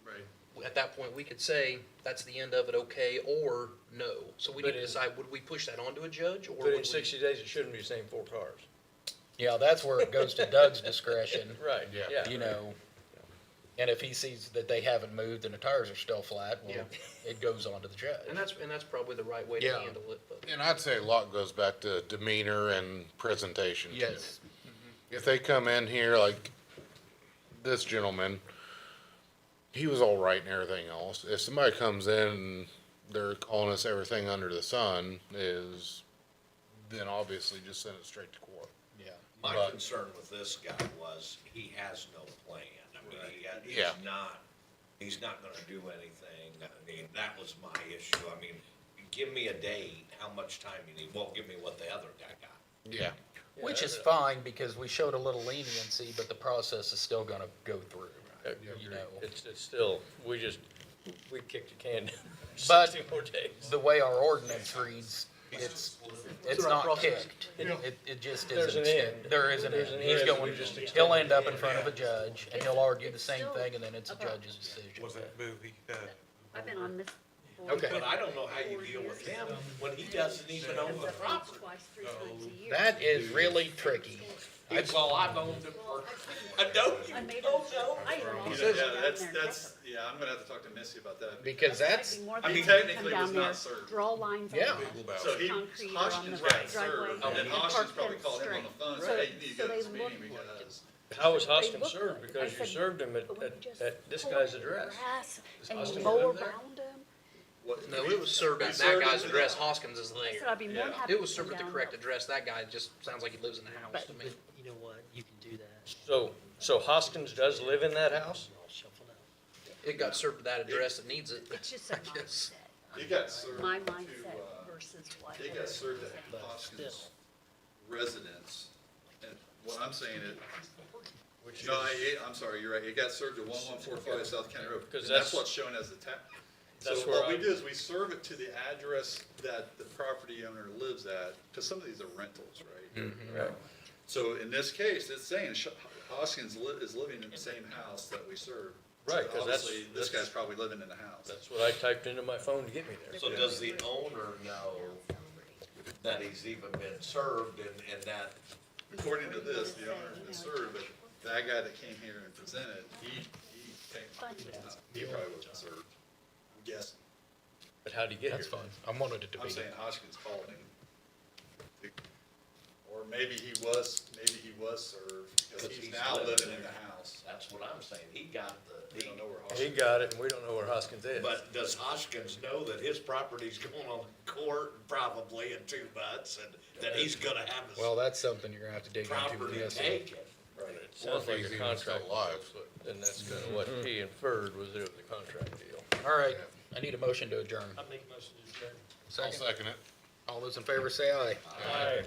Right. at that point, we could say, that's the end of it, okay, or no. So we need But to in- decide, would we push that on to a judge, or But would in we? 60 days, it shouldn't be the same 4 cars. Yeah, that's where it goes to Doug's discretion. Right, yeah. You know, and if he sees that they haven't moved and the tires are still flat, well, it goes on to the judge. And that's probably the right way to Yeah. handle it, but. And I'd say a lot goes back to demeanor and presentation too. Yes. If they come in here like this gentleman, he was all right and everything else. If somebody comes in and they're calling us everything under the sun, then obviously just send it straight to court. Yeah. My But- concern with this guy was he has no plan. I mean, Yeah. he's not gonna do anything. I mean, that was my issue. I mean, give me a date, how much time you need. Well, give me what the other guy got. Yeah. Which is fine, because we showed a little leniency, but the process is still gonna go through, you know. It's still, we kicked the can down But 60 more days. the way our ordinance reads, it's the right not process. kicked. It just There's isn't. an end. There is an There's end. an He's end. going, We just extend he'll it. end up in front of a judge, and he'll argue the same thing, and then it's a judge's decision. Was that movie? I've been on this board. Okay. But I don't know how you deal with him when he doesn't even own the property. Twice, 3 times a year. That is really tricky. He's all, I've owned it for, I know you I made don't it- know. I even Yeah, offered to go down that's, there and that's, yeah, I'm gonna have to talk to Missy about that. Because I'd that's, be more I than mean, happy to technically come it was down not there, served. draw lines Yeah. on the So concrete or on Hoskins the got driveway. served, and then and Hoskins park probably them called him on straight. the phone and So- said, hey, you need to so go to they this meeting look- because. How was They Hoskins look served? good. Because I you said, served him but we just at this pull guy's up the address. grass Does And Hoskins mow live there? around them. No, it was served at that served guy's it to address, them. Hoskins is I said there. I'd be more than happy. It was to served come at the down correct there. address, that guy just sounds like he lives in the house But- to me. You know what, you can do that. So Hoskins does live in that house? All shuffled out. It got served to that address that needs it. It's just a guess. mindset. It got served My to, mindset versus what. it got served at But Hoskins still. residence. And what I'm saying is, Which no, is, I'm sorry, you're right. It got served at 1145 South County Road. Because And that's that's- what's shown as the tax. So That's where what we I- do is we serve it to the address that the property owner lives at, because some of these are rentals, right? right. So in this case, it's saying Hoskins is living in the same house that we serve. Right, 'cause that's- Obviously, this guy's probably living in the house. That's what I typed into my phone to get me there. So does the owner know that he's even been served and that, According to this, the owner's been served, but that guy that came here and presented, he probably wasn't served. I'm guessing. But how'd he get here? that's fine. I wanted it to I'm be. saying Hoskins called him. Or maybe he was served, because Because he's he's now living living in there. the house. that's what I'm saying, he got We don't know where He Hoskins. got it, and we don't know where Hoskins is. But does Hoskins know that his property's going on court probably in 2 months and that he's gonna have his Well, that's something you're gonna have to dig into. property yes, sir. taken? It sounds like he's a even contract. still alive. And that's kind of what he inferred was it was a contract deal. All right, I need a motion to adjourn. I make most of this. I'll Second, second it. all those in favor say aye. Aye.